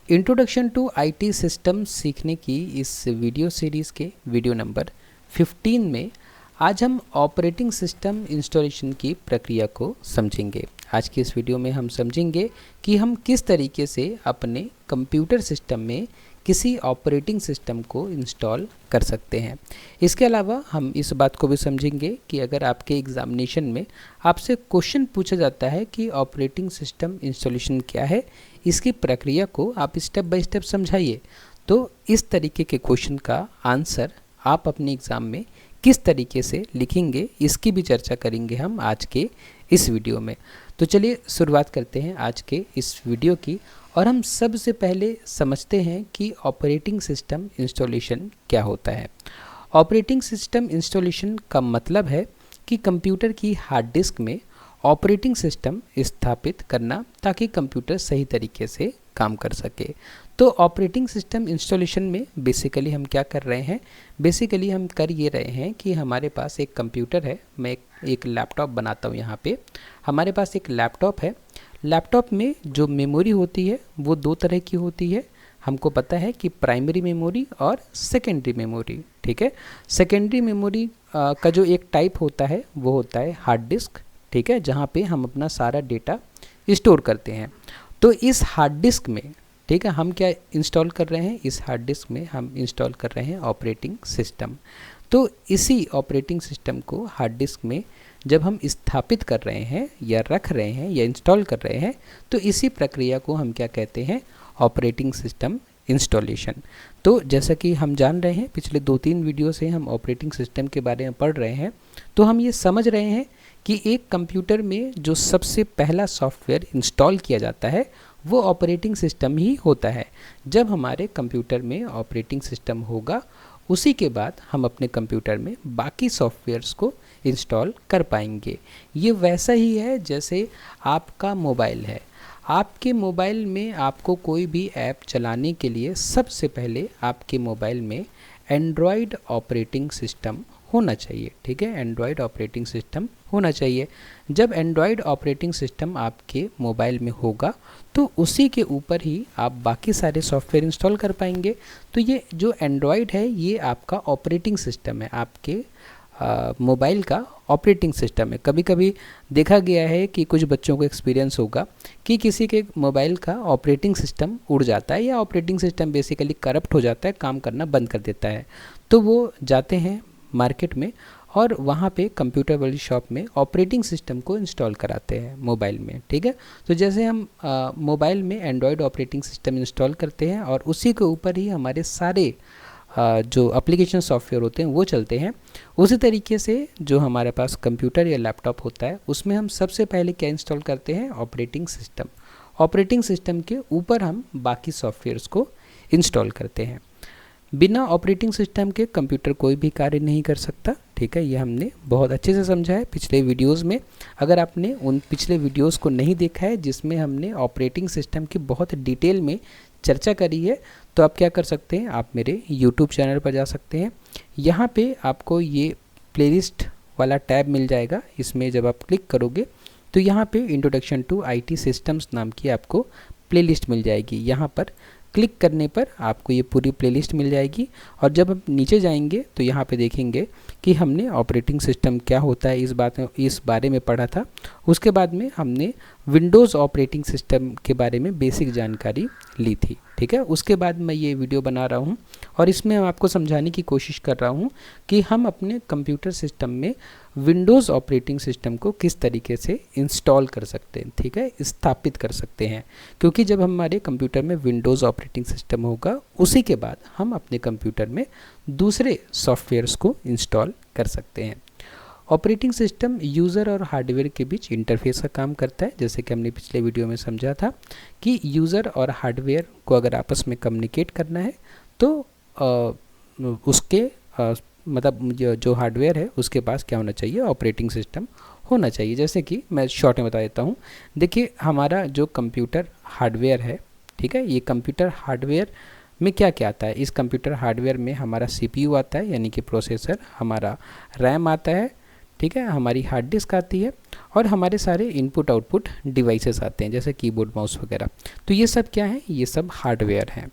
Introduction to IT system सीखने की इस वीडियो सीरीज़ के वीडियो नंबर 15 में आज हम ऑपरेटिंग सिस्टम इंस्टॉलेशन की प्रक्रिया को समझेंगे। आज की इस वीडियो में हम समझेंगे कि हम किस तरीके से अपने कंप्यूटर सिस्टम में किसी ऑपरेटिंग सिस्टम को इंस्टॉल कर सकते हैं। इसके अलावा हम इस बात को भी समझेंगे कि अगर आपके एग्जामिनेशन में आपसे क्वेश्चन पूछा जाता है कि ऑपरेटिंग सिस्टम इंस्टॉलेशन क्या है, इसकी प्रक्रिया को आप स्टेप बाय स्टेप समझाइए, तो इस तरीके के क्वेश्चन का आंसर आप अपने एग्ज़ाम में किस तरीके से लिखेंगे, इसकी भी चर्चा करेंगे हम आज के इस वीडियो में। तो चलिए शुरुआत करते हैं आज के इस वीडियो की, और हम सबसे पहले समझते हैं कि ऑपरेटिंग सिस्टम इंस्टॉलेशन क्या होता है। ऑपरेटिंग सिस्टम इंस्टॉलेशन का मतलब है कि कंप्यूटर की हार्ड डिस्क में ऑपरेटिंग सिस्टम स्थापित करना ताकि कंप्यूटर सही तरीके से काम कर सके। तो ऑपरेटिंग सिस्टम इंस्टॉलेशन में बेसिकली हम क्या कर रहे हैं, बेसिकली हम कर ये रहे हैं कि हमारे पास एक कंप्यूटर है। मैं एक लैपटॉप बनाता हूँ। यहाँ पे हमारे पास एक लैपटॉप है। लैपटॉप में जो मेमोरी होती है वो दो तरह की होती है। हमको पता है कि प्राइमरी मेमोरी और सेकेंडरी मेमोरी। ठीक है, सेकेंडरी मेमोरी का जो एक टाइप होता है वो होता है हार्ड डिस्क। ठीक है, जहाँ पे हम अपना सारा डेटा स्टोर करते हैं। तो इस हार्ड डिस्क में, ठीक है, हम क्या इंस्टॉल कर रहे हैं, इस हार्ड डिस्क में हम इंस्टॉल कर रहे हैं ऑपरेटिंग सिस्टम। तो इसी ऑपरेटिंग सिस्टम को हार्ड डिस्क में जब हम स्थापित कर रहे हैं या रख रहे हैं या इंस्टॉल कर रहे हैं, तो इसी प्रक्रिया को हम क्या कहते हैं, ऑपरेटिंग सिस्टम इंस्टॉलेशन। तो जैसा कि हम जान रहे हैं, पिछले 2-3 वीडियो से हम ऑपरेटिंग सिस्टम के बारे में पढ़ रहे हैं, तो हम ये समझ रहे हैं कि एक कंप्यूटर में जो सबसे पहला सॉफ्टवेयर इंस्टॉल किया जाता है वो ऑपरेटिंग सिस्टम ही होता है। जब हमारे कंप्यूटर में ऑपरेटिंग सिस्टम होगा, उसी के बाद हम अपने कंप्यूटर में बाकी सॉफ्टवेयर्स को इंस्टॉल कर पाएंगे। ये वैसा ही है जैसे आपका मोबाइल है। आपके मोबाइल में आपको कोई भी ऐप चलाने के लिए सबसे पहले आपके मोबाइल में एंड्रॉयड ऑपरेटिंग सिस्टम होना चाहिए। ठीक है, एंड्रॉयड ऑपरेटिंग सिस्टम होना चाहिए। जब एंड्रॉयड ऑपरेटिंग सिस्टम आपके मोबाइल में होगा तो उसी के ऊपर ही आप बाकी सारे सॉफ्टवेयर इंस्टॉल कर पाएंगे। तो ये जो एंड्रॉयड है ये आपका ऑपरेटिंग सिस्टम है, आपके मोबाइल का ऑपरेटिंग सिस्टम है। कभी कभी देखा गया है कि कुछ बच्चों को एक्सपीरियंस होगा कि किसी के मोबाइल का ऑपरेटिंग सिस्टम उड़ जाता है या ऑपरेटिंग सिस्टम बेसिकली करप्ट हो जाता है, काम करना बंद कर देता है। तो वो जाते हैं मार्केट में और वहाँ पे कंप्यूटर वाली शॉप में ऑपरेटिंग सिस्टम को इंस्टॉल कराते हैं मोबाइल में। ठीक है, तो जैसे हम मोबाइल में एंड्रॉयड ऑपरेटिंग सिस्टम इंस्टॉल करते हैं और उसी के ऊपर ही हमारे सारे जो एप्लीकेशन सॉफ्टवेयर होते हैं वो चलते हैं, उसी तरीके से जो हमारे पास कंप्यूटर या लैपटॉप होता है उसमें हम सबसे पहले क्या इंस्टॉल करते हैं, ऑपरेटिंग सिस्टम। ऑपरेटिंग सिस्टम के ऊपर हम बाकी सॉफ्टवेयर्स को इंस्टॉल करते हैं। बिना ऑपरेटिंग सिस्टम के कंप्यूटर कोई भी कार्य नहीं कर सकता। ठीक है, ये हमने बहुत अच्छे से समझा है पिछले वीडियोस में। अगर आपने उन पिछले वीडियोस को नहीं देखा है जिसमें हमने ऑपरेटिंग सिस्टम की बहुत डिटेल में चर्चा करी है, तो आप क्या कर सकते हैं, आप मेरे यूट्यूब चैनल पर जा सकते हैं। यहाँ पे आपको ये प्लेलिस्ट वाला टैब मिल जाएगा। इसमें जब आप क्लिक करोगे तो यहाँ पे इंट्रोडक्शन टू आईटी सिस्टम्स नाम की आपको प्लेलिस्ट मिल जाएगी। यहाँ पर क्लिक करने पर आपको ये पूरी प्लेलिस्ट मिल जाएगी, और जब हम नीचे जाएंगे तो यहाँ पे देखेंगे कि हमने ऑपरेटिंग सिस्टम क्या होता है इस बारे में पढ़ा था। उसके बाद में हमने विंडोज़ ऑपरेटिंग सिस्टम के बारे में बेसिक जानकारी ली थी। ठीक है, उसके बाद मैं ये वीडियो बना रहा हूँ और इसमें हम आपको समझाने की कोशिश कर रहा हूँ कि हम अपने कंप्यूटर सिस्टम में विंडोज़ ऑपरेटिंग सिस्टम को किस तरीके से इंस्टॉल कर सकते हैं। ठीक है, स्थापित कर सकते हैं, क्योंकि जब हमारे कंप्यूटर में विंडोज़ ऑपरेटिंग सिस्टम होगा उसी के बाद हम अपने कंप्यूटर में दूसरे सॉफ्टवेयर्स को इंस्टॉल कर सकते हैं। ऑपरेटिंग सिस्टम यूज़र और हार्डवेयर के बीच इंटरफेस का काम करता है। जैसे कि हमने पिछले वीडियो में समझा था कि यूज़र और हार्डवेयर को अगर आपस में कम्युनिकेट करना है तो उसके मतलब जो हार्डवेयर है उसके पास क्या होना चाहिए, ऑपरेटिंग सिस्टम होना चाहिए। जैसे कि मैं शॉर्ट में बता देता हूँ। देखिए, हमारा जो कंप्यूटर हार्डवेयर है, ठीक है, ये कंप्यूटर हार्डवेयर में क्या क्या आता है। इस कंप्यूटर हार्डवेयर में हमारा CPU आता है, यानी कि प्रोसेसर, हमारा रैम आता है, ठीक है, हमारी हार्ड डिस्क आती है और हमारे सारे इनपुट आउटपुट डिवाइसेस आते हैं जैसे कीबोर्ड माउस वगैरह। तो ये सब क्या है, ये सब हार्डवेयर हैं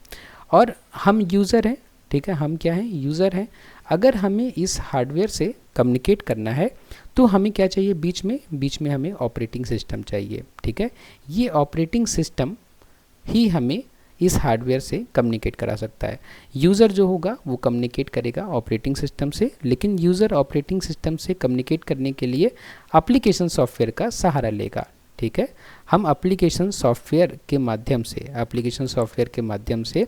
और हम यूज़र हैं। ठीक है, हम क्या हैं, यूज़र हैं। अगर हमें इस हार्डवेयर से कम्युनिकेट करना है तो हमें क्या चाहिए, बीच में हमें ऑपरेटिंग सिस्टम चाहिए। ठीक है, ये ऑपरेटिंग सिस्टम ही हमें इस हार्डवेयर से कम्युनिकेट करा सकता है। यूज़र जो होगा वो कम्युनिकेट करेगा ऑपरेटिंग सिस्टम से, लेकिन यूज़र ऑपरेटिंग सिस्टम से कम्युनिकेट करने के लिए एप्लीकेशन सॉफ्टवेयर का सहारा लेगा। ठीक है, हम एप्लीकेशन सॉफ्टवेयर के माध्यम से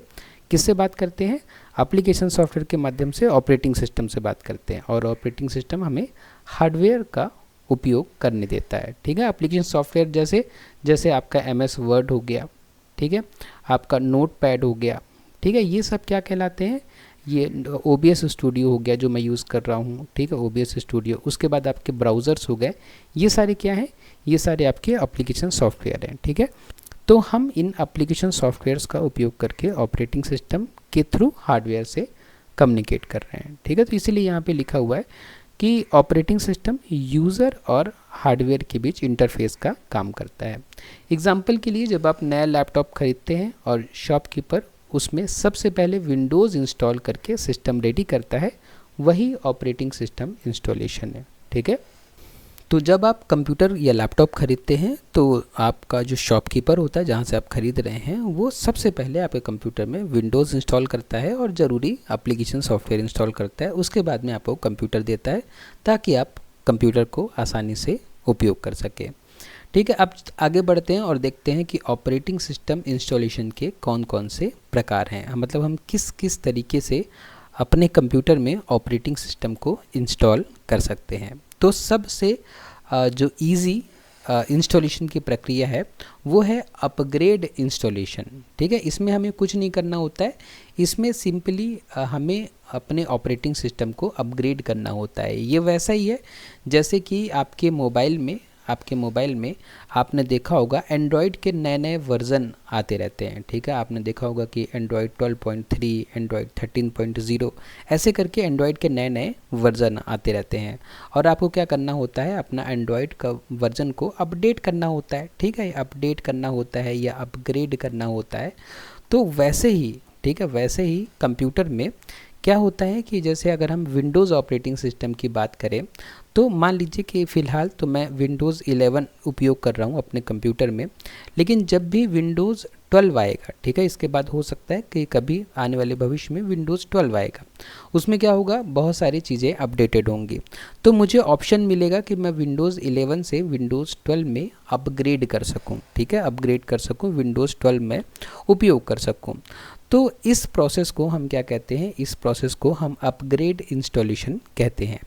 किससे बात करते हैं, एप्लीकेशन सॉफ्टवेयर के माध्यम से ऑपरेटिंग सिस्टम से बात करते हैं और ऑपरेटिंग सिस्टम हमें हार्डवेयर का उपयोग करने देता है। ठीक है, एप्लीकेशन सॉफ्टवेयर जैसे आपका MS वर्ड हो गया, ठीक है, आपका नोटपैड हो गया। ठीक है, ये सब क्या कहलाते हैं, ये OBS स्टूडियो हो गया जो मैं यूज़ कर रहा हूँ। ठीक है, OBS स्टूडियो, उसके बाद आपके ब्राउज़र्स हो गए, ये सारे क्या हैं, ये सारे आपके एप्लीकेशन सॉफ्टवेयर हैं। ठीक है, तो हम इन एप्लीकेशन सॉफ्टवेयर्स का उपयोग करके ऑपरेटिंग सिस्टम के थ्रू हार्डवेयर से कम्युनिकेट कर रहे हैं। ठीक है, तो इसीलिए यहाँ पे लिखा हुआ है कि ऑपरेटिंग सिस्टम यूज़र और हार्डवेयर के बीच इंटरफेस का काम करता है। एग्जाम्पल के लिए, जब आप नया लैपटॉप खरीदते हैं और शॉपकीपर उसमें सबसे पहले विंडोज़ इंस्टॉल करके सिस्टम रेडी करता है, वही ऑपरेटिंग सिस्टम इंस्टॉलेशन है। ठीक है, तो जब आप कंप्यूटर या लैपटॉप खरीदते हैं तो आपका जो शॉपकीपर होता है जहाँ से आप खरीद रहे हैं, वो सबसे पहले आपके कंप्यूटर में विंडोज़ इंस्टॉल करता है और ज़रूरी एप्लीकेशन सॉफ्टवेयर इंस्टॉल करता है। उसके बाद में आपको कंप्यूटर देता है ताकि आप कंप्यूटर को आसानी से उपयोग कर सकें। ठीक है, अब आगे बढ़ते हैं और देखते हैं कि ऑपरेटिंग सिस्टम इंस्टॉलेशन के कौन कौन से प्रकार हैं, मतलब हम किस किस तरीके से अपने कंप्यूटर में ऑपरेटिंग सिस्टम को इंस्टॉल कर सकते हैं। तो सबसे जो इजी इंस्टॉलेशन की प्रक्रिया है वो है अपग्रेड इंस्टॉलेशन। ठीक है, इसमें हमें कुछ नहीं करना होता है, इसमें सिंपली हमें अपने ऑपरेटिंग सिस्टम को अपग्रेड करना होता है। ये वैसा ही है जैसे कि आपके मोबाइल में आपने देखा होगा एंड्रॉयड के नए नए वर्ज़न आते रहते हैं। ठीक है, आपने देखा होगा कि एंड्रॉयड 12.3, एंड्रॉयड 13.0 ऐसे करके एंड्रॉयड के नए नए वर्ज़न आते रहते हैं और आपको क्या करना होता है, अपना एंड्रॉयड का वर्ज़न को अपडेट करना होता है। ठीक है, अपडेट करना होता है या अपग्रेड करना होता है। तो वैसे ही, ठीक है, वैसे ही कंप्यूटर में क्या होता है कि जैसे अगर हम विंडोज़ ऑपरेटिंग सिस्टम की बात करें तो मान लीजिए कि फ़िलहाल तो मैं विंडोज़ 11 उपयोग कर रहा हूँ अपने कंप्यूटर में, लेकिन जब भी विंडोज़ 12 आएगा, ठीक है, इसके बाद हो सकता है कि कभी आने वाले भविष्य में विंडोज़ 12 आएगा, उसमें क्या होगा, बहुत सारी चीज़ें अपडेटेड होंगी। तो मुझे ऑप्शन मिलेगा कि मैं विंडोज़ 11 से विंडोज़ 12 में अपग्रेड कर सकूँ। ठीक है, अपग्रेड कर सकूँ, विंडोज़ 12 में उपयोग कर सकूँ। तो इस प्रोसेस को हम क्या कहते हैं, इस प्रोसेस को हम अपग्रेड इंस्टॉलेशन कहते हैं।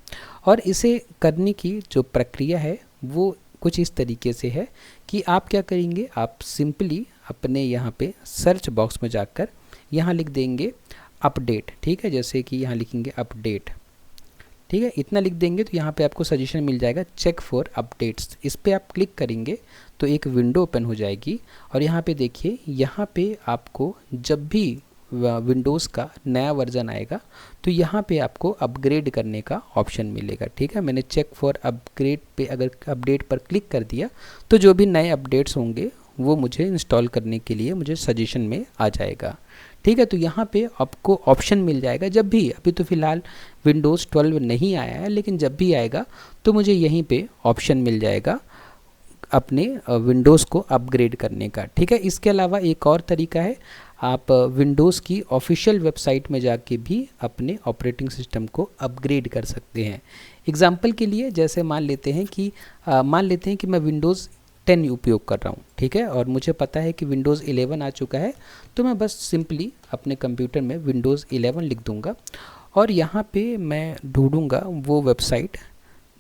और इसे करने की जो प्रक्रिया है वो कुछ इस तरीके से है कि आप क्या करेंगे, आप सिंपली अपने यहाँ पे सर्च बॉक्स में जाकर यहाँ लिख देंगे अपडेट। ठीक है, जैसे कि यहाँ लिखेंगे अपडेट, ठीक है, इतना लिख देंगे तो यहाँ पे आपको सजेशन मिल जाएगा चेक फॉर अपडेट्स। इस पर आप क्लिक करेंगे तो एक विंडो ओपन हो जाएगी और यहाँ पे देखिए, यहाँ पे आपको जब भी विंडोज़ का नया वर्जन आएगा तो यहाँ पे आपको अपग्रेड करने का ऑप्शन मिलेगा। ठीक है, मैंने चेक फॉर अपग्रेड पे अगर अपडेट पर क्लिक कर दिया तो जो भी नए अपडेट्स होंगे वो मुझे इंस्टॉल करने के लिए मुझे सजेशन में आ जाएगा। ठीक है, तो यहाँ पे आपको ऑप्शन मिल जाएगा जब भी, अभी तो फ़िलहाल विंडोज़ 12 नहीं आया है, लेकिन जब भी आएगा तो मुझे यहीं पे ऑप्शन मिल जाएगा अपने विंडोज़ को अपग्रेड करने का। ठीक है, इसके अलावा एक और तरीका है, आप विंडोज़ की ऑफिशियल वेबसाइट में जाके भी अपने ऑपरेटिंग सिस्टम को अपग्रेड कर सकते हैं। एग्जाम्पल के लिए जैसे मान लेते हैं कि मैं विंडोज़ 10 उपयोग कर रहा हूँ, ठीक है, और मुझे पता है कि विंडोज़ 11 आ चुका है, तो मैं बस सिंपली अपने कंप्यूटर में विंडोज़ 11 लिख दूँगा और यहाँ पे मैं ढूँढूँगा वो वेबसाइट।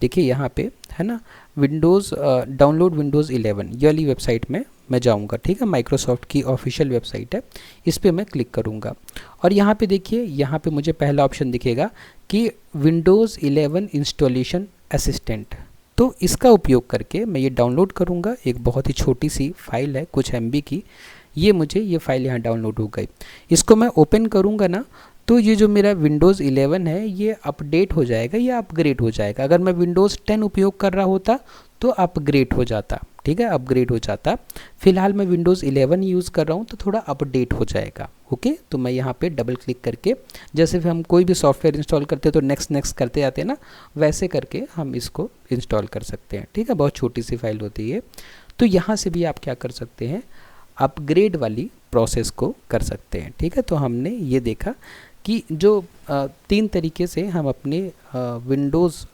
देखिए यहाँ पे है ना, विंडोज़ डाउनलोड विंडोज़ 11 ये वाली वेबसाइट में मैं जाऊँगा। ठीक है, माइक्रोसॉफ्ट की ऑफिशियल वेबसाइट है, इस पर मैं क्लिक करूँगा और यहाँ पे देखिए, यहाँ पे मुझे पहला ऑप्शन दिखेगा कि विंडोज़ 11 इंस्टॉलेशन असिस्टेंट। तो इसका उपयोग करके मैं ये डाउनलोड करूँगा। एक बहुत ही छोटी सी फाइल है, कुछ MB की, ये फाइल यहाँ डाउनलोड हो गई। इसको मैं ओपन करूँगा ना तो ये जो मेरा विंडोज़ 11 है ये अपडेट हो जाएगा या अपग्रेड हो जाएगा। अगर मैं विंडोज़ 10 उपयोग कर रहा होता तो अपग्रेड हो जाता, ठीक है, अपग्रेड हो जाता। फिलहाल मैं विंडोज़ 11 यूज़ कर रहा हूँ तो थोड़ा अपडेट हो जाएगा। ओके, तो मैं यहाँ पे डबल क्लिक करके, जैसे हम कोई भी सॉफ्टवेयर इंस्टॉल करते हैं तो नेक्स्ट नेक्स्ट करते जाते हैं ना, वैसे करके हम इसको इंस्टॉल कर सकते हैं, ठीक है। बहुत छोटी सी फाइल होती है। तो यहाँ से भी आप क्या कर सकते हैं, अपग्रेड वाली प्रोसेस को कर सकते हैं, ठीक है। तो हमने ये देखा कि जो 3 तरीके से हम अपने विंडोज़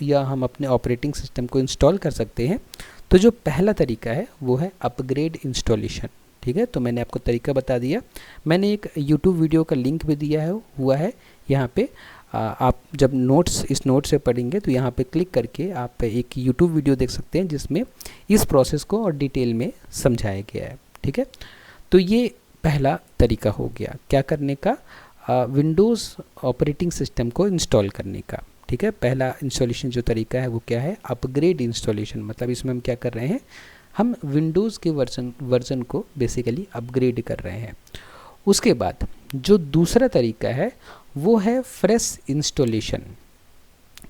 या हम अपने ऑपरेटिंग सिस्टम को इंस्टॉल कर सकते हैं। तो जो पहला तरीका है वो है अपग्रेड इंस्टॉलेशन, ठीक है। तो मैंने आपको तरीका बता दिया। मैंने एक यूट्यूब वीडियो का लिंक भी दिया है यहाँ पे। आप जब इस नोट से पढ़ेंगे तो यहाँ पे क्लिक करके आप एक यूट्यूब वीडियो देख सकते हैं जिसमें इस प्रोसेस को और डिटेल में समझाया गया है, ठीक है। तो ये पहला तरीका हो गया क्या करने का, विंडोज़ ऑपरेटिंग सिस्टम को इंस्टॉल करने का, ठीक है। पहला इंस्टॉलेशन जो तरीका है वो क्या है, अपग्रेड इंस्टॉलेशन। मतलब इसमें हम क्या कर रहे हैं, हम विंडोज़ के वर्जन को बेसिकली अपग्रेड कर रहे हैं। उसके बाद जो दूसरा तरीका है वो है फ्रेश इंस्टॉलेशन,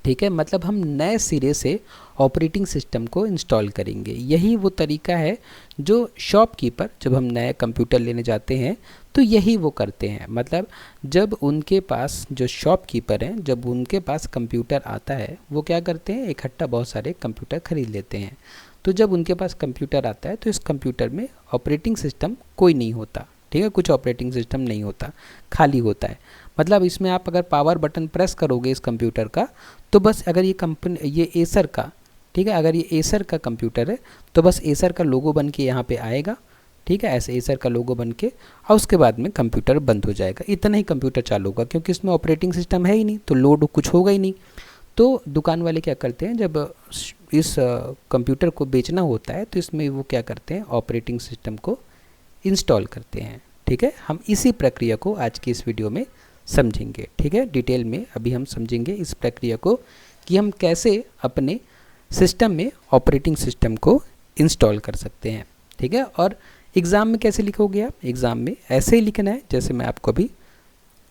ठीक है। मतलब हम नए सिरे से ऑपरेटिंग सिस्टम को इंस्टॉल करेंगे। यही वो तरीका है जो शॉपकीपर, जब हम नया कंप्यूटर लेने जाते हैं तो यही वो करते हैं। मतलब जब उनके पास, जो शॉपकीपर हैं, जब उनके पास कंप्यूटर आता है वो क्या करते हैं, इकट्ठा बहुत सारे कंप्यूटर खरीद लेते हैं। तो जब उनके पास कंप्यूटर आता है तो इस कंप्यूटर में ऑपरेटिंग सिस्टम कोई नहीं होता, ठीक है। कुछ ऑपरेटिंग सिस्टम नहीं होता, खाली होता है। मतलब इसमें आप अगर पावर बटन प्रेस करोगे इस कंप्यूटर का तो बस, अगर ये एसर का, ठीक है, अगर ये एसर का कंप्यूटर है तो बस एसर का लोगो बन के यहाँ पे आएगा, ठीक है, ऐसे एसर का लोगो बन के, और उसके बाद में कंप्यूटर बंद हो जाएगा। इतना ही कंप्यूटर चालू होगा क्योंकि इसमें ऑपरेटिंग सिस्टम है ही नहीं, तो लोड कुछ होगा ही नहीं। तो दुकान वाले क्या करते हैं, जब इस कंप्यूटर को बेचना होता है तो इसमें वो क्या करते हैं, ऑपरेटिंग सिस्टम को इंस्टॉल करते हैं, ठीक है। हम इसी प्रक्रिया को आज की इस वीडियो में समझेंगे, ठीक है। डिटेल में अभी हम समझेंगे इस प्रक्रिया को कि हम कैसे अपने सिस्टम में ऑपरेटिंग सिस्टम को इंस्टॉल कर सकते हैं, ठीक है। और एग्ज़ाम में कैसे लिखोगे आप, एग्ज़ाम में ऐसे ही लिखना है जैसे मैं आपको अभी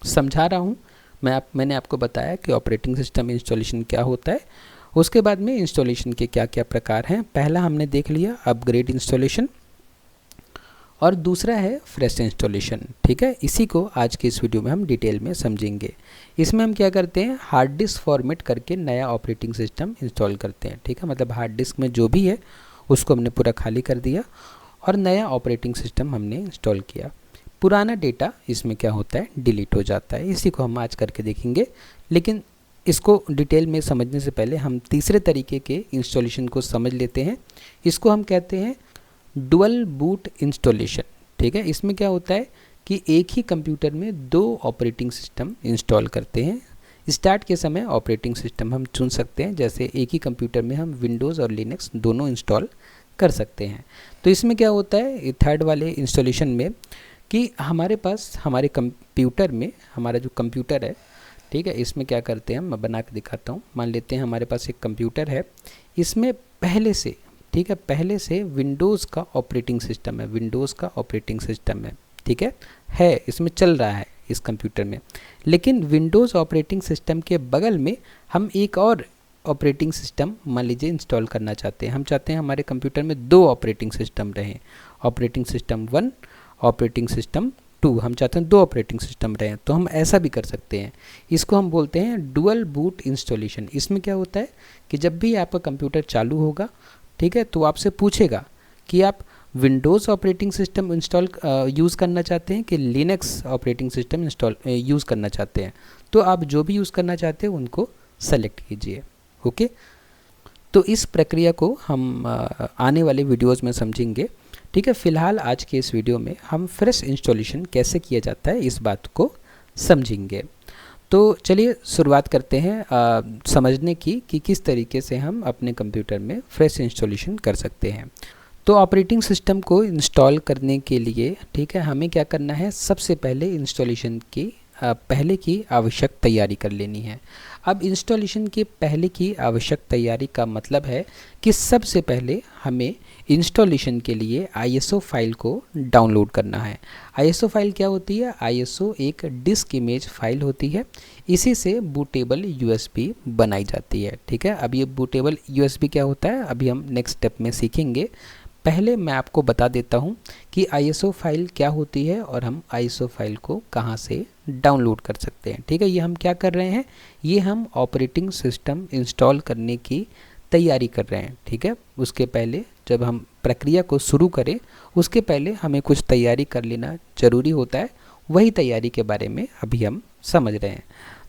समझा रहा हूँ। मैंने आपको बताया कि ऑपरेटिंग सिस्टम इंस्टॉलेशन क्या होता है, उसके बाद में इंस्टॉलेशन के क्या क्या प्रकार हैं। पहला हमने देख लिया अपग्रेड इंस्टॉलेशन, और दूसरा है फ्रेश इंस्टॉलेशन, ठीक है। इसी को आज के इस वीडियो में हम डिटेल में समझेंगे। इसमें हम क्या करते हैं, हार्ड डिस्क फॉर्मेट करके नया ऑपरेटिंग सिस्टम इंस्टॉल करते हैं, ठीक है। मतलब हार्ड डिस्क में जो भी है उसको हमने पूरा खाली कर दिया और नया ऑपरेटिंग सिस्टम हमने इंस्टॉल किया। पुराना डेटा इसमें क्या होता है, डिलीट हो जाता है। इसी को हम आज करके देखेंगे, लेकिन इसको डिटेल में समझने से पहले हम तीसरे तरीके के इंस्टॉलेशन को समझ लेते हैं। इसको हम कहते हैं डुअल बूट इंस्टॉलेशन, ठीक है। इसमें क्या होता है कि एक ही कंप्यूटर में 2 ऑपरेटिंग सिस्टम इंस्टॉल करते हैं। स्टार्ट के समय ऑपरेटिंग सिस्टम हम चुन सकते हैं, जैसे एक ही कंप्यूटर में हम विंडोज़ और लिनक्स दोनों इंस्टॉल कर सकते हैं। तो इसमें क्या होता है थर्ड वाले इंस्टॉलेशन में कि हमारे पास, हमारे कंप्यूटर में, हमारा जो कंप्यूटर है, ठीक है, इसमें क्या करते हैं, मैं बना के दिखाता हूँ। मान लेते हैं हमारे पास एक कंप्यूटर है, इसमें पहले से, ठीक है, पहले से विंडोज़ का ऑपरेटिंग सिस्टम है, विंडोज़ का ऑपरेटिंग सिस्टम है, ठीक है, इसमें चल रहा है इस कंप्यूटर में। लेकिन विंडोज़ ऑपरेटिंग सिस्टम के बगल में हम एक और ऑपरेटिंग सिस्टम मान लीजिए इंस्टॉल करना चाहते हैं। हम चाहते हैं हमारे कंप्यूटर में 2 ऑपरेटिंग सिस्टम रहें, ऑपरेटिंग सिस्टम 1, ऑपरेटिंग सिस्टम 2। हम चाहते हैं 2 ऑपरेटिंग सिस्टम रहें, तो हम ऐसा भी कर सकते हैं। इसको हम बोलते हैं डुअल बूट इंस्टॉलेशन। इसमें क्या होता है कि जब भी आपका कंप्यूटर चालू होगा, ठीक है, तो आपसे पूछेगा कि आप विंडोज़ ऑपरेटिंग सिस्टम यूज़ करना चाहते हैं कि लिनक्स ऑपरेटिंग सिस्टम यूज़ करना चाहते हैं। तो आप जो भी यूज़ करना चाहते हैं उनको सेलेक्ट कीजिए, ओके। तो इस प्रक्रिया को हम आने वाले वीडियोज़ में समझेंगे, ठीक है। फ़िलहाल आज के इस वीडियो में हम फ्रेश इंस्टॉलेशन कैसे किया जाता है इस बात को समझेंगे। तो चलिए शुरुआत करते हैं समझने की कि किस तरीके से हम अपने कंप्यूटर में फ्रेश इंस्टॉलेशन कर सकते हैं। तो ऑपरेटिंग सिस्टम को इंस्टॉल करने के लिए, ठीक है, हमें क्या करना है, सबसे पहले इंस्टॉलेशन की पहले की आवश्यक तैयारी कर लेनी है। अब इंस्टॉलेशन के पहले की आवश्यक तैयारी का मतलब है कि सबसे पहले हमें इंस्टॉलेशन के लिए आईएसओ फाइल को डाउनलोड करना है। आईएसओ फाइल क्या होती है? आईएसओ एक डिस्क इमेज फाइल होती है, इसी से बूटेबल यूएसबी बनाई जाती है। ठीक है, अब ये बूटेबल यूएसबी क्या होता है अभी हम नेक्स्ट स्टेप में सीखेंगे। पहले मैं आपको बता देता हूँ कि आईएसओ फाइल क्या होती है और हम आईएसओ फाइल को कहाँ से डाउनलोड कर सकते हैं। ठीक है, ये हम क्या कर रहे हैं, ये हम ऑपरेटिंग सिस्टम इंस्टॉल करने की तैयारी कर रहे हैं। ठीक है, उसके पहले जब हम प्रक्रिया को शुरू करें उसके पहले हमें कुछ तैयारी कर लेना ज़रूरी होता है, वही तैयारी के बारे में अभी हम समझ रहे हैं।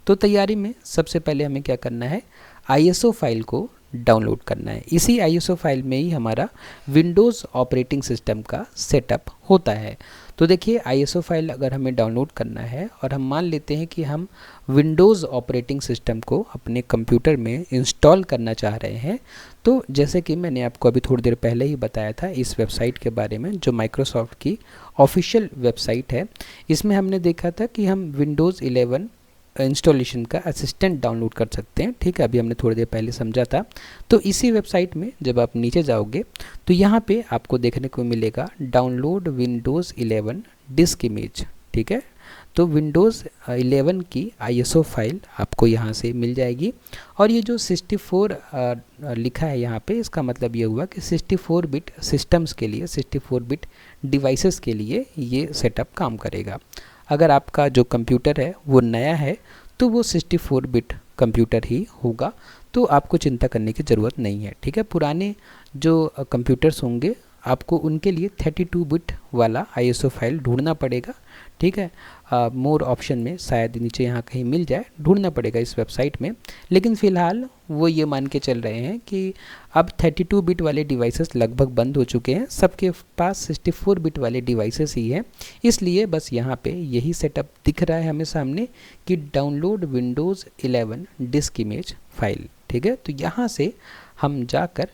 तो तैयारी में सबसे पहले हमें क्या करना है, आईएसओ फाइल को डाउनलोड करना है। इसी आईएसओ फाइल में ही हमारा विंडोज़ ऑपरेटिंग सिस्टम का सेटअप होता है। तो देखिए, आईएसओ फाइल अगर हमें डाउनलोड करना है और हम मान लेते हैं कि हम विंडोज़ ऑपरेटिंग सिस्टम को अपने कंप्यूटर में इंस्टॉल करना चाह रहे हैं, तो जैसे कि मैंने आपको अभी थोड़ी देर पहले ही बताया था इस वेबसाइट के बारे में, जो माइक्रोसॉफ्ट की ऑफिशियल वेबसाइट है, इसमें हमने देखा था कि हम विंडोज़ 11 इंस्टॉलेशन का असिस्टेंट डाउनलोड कर सकते हैं। ठीक है, अभी हमने थोड़ी देर पहले समझा था। तो इसी वेबसाइट में जब आप नीचे जाओगे तो यहाँ पे आपको देखने को मिलेगा डाउनलोड विंडोज़ 11 डिस्क इमेज। ठीक है, तो विंडोज़ 11 की आईएसओ फाइल आपको यहाँ से मिल जाएगी। और ये जो 64 लिखा है यहाँ पे, इसका मतलब ये हुआ कि 64 बिट सिस्टम्स के लिए, 64 बिट डिवाइसेस के लिए ये सेटअप काम करेगा। अगर आपका जो कंप्यूटर है वो नया है तो वो 64 बिट कंप्यूटर ही होगा, तो आपको चिंता करने की ज़रूरत नहीं है। ठीक है, पुराने जो कंप्यूटर्स होंगे आपको उनके लिए 32 बिट वाला आईएसओ फाइल ढूंढना पड़ेगा। ठीक है, मोर ऑप्शन में शायद नीचे यहाँ कहीं मिल जाए, ढूंढना पड़ेगा इस वेबसाइट में। लेकिन फ़िलहाल वो ये मान के चल रहे हैं कि अब 32 बिट वाले डिवाइसेस लगभग बंद हो चुके हैं, सबके पास 64 बिट वाले डिवाइसेस ही हैं। इसलिए बस यहाँ पे यही सेटअप दिख रहा है हमें सामने कि download Windows 11 disc image file. ठीक है, तो यहाँ से हम जाकर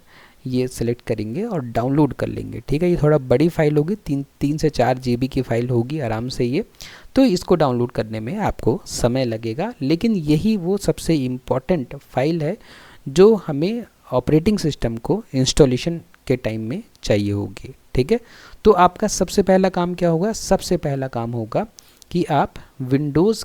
ये सिलेक्ट करेंगे और डाउनलोड कर लेंगे। ठीक है, ये थोड़ा बड़ी फाइल होगी, 3 से 4 GB की फ़ाइल होगी आराम से ये, तो इसको डाउनलोड करने में आपको समय लगेगा। लेकिन यही वो सबसे इम्पॉर्टेंट फाइल है जो हमें ऑपरेटिंग सिस्टम को इंस्टॉलेशन के टाइम में चाहिए होगी। ठीक है, तो आपका सबसे पहला काम क्या होगा, सबसे पहला काम होगा कि आप विंडोज़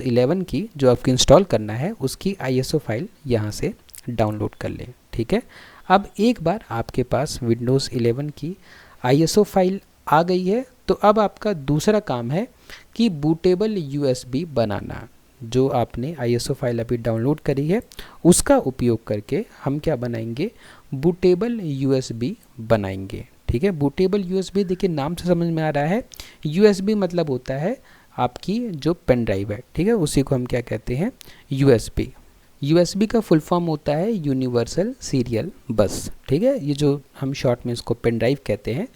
11 की जो आपको इंस्टॉल करना है उसकी आईएसओ फाइल यहाँ से डाउनलोड कर लें। ठीक है, अब एक बार आपके पास विंडोज़ 11 की आईएसओ फाइल आ गई है तो अब आपका दूसरा काम है कि बूटेबल यूएसबी बनाना। जो आपने आईएसओ फाइल अभी डाउनलोड करी है उसका उपयोग करके हम क्या बनाएंगे, बूटेबल यूएसबी बनाएंगे। ठीक है, बूटेबल यूएसबी देखिए नाम से समझ में आ रहा है, यूएसबी मतलब होता है आपकी जो पेन ड्राइव है। ठीक है, उसी को हम क्या कहते हैं, यूएसबी। यूएसबी का फुल फॉर्म होता है यूनिवर्सल सीरियल बस। ठीक है, ये जो हम शॉर्ट में इसको पेन ड्राइव कहते हैं।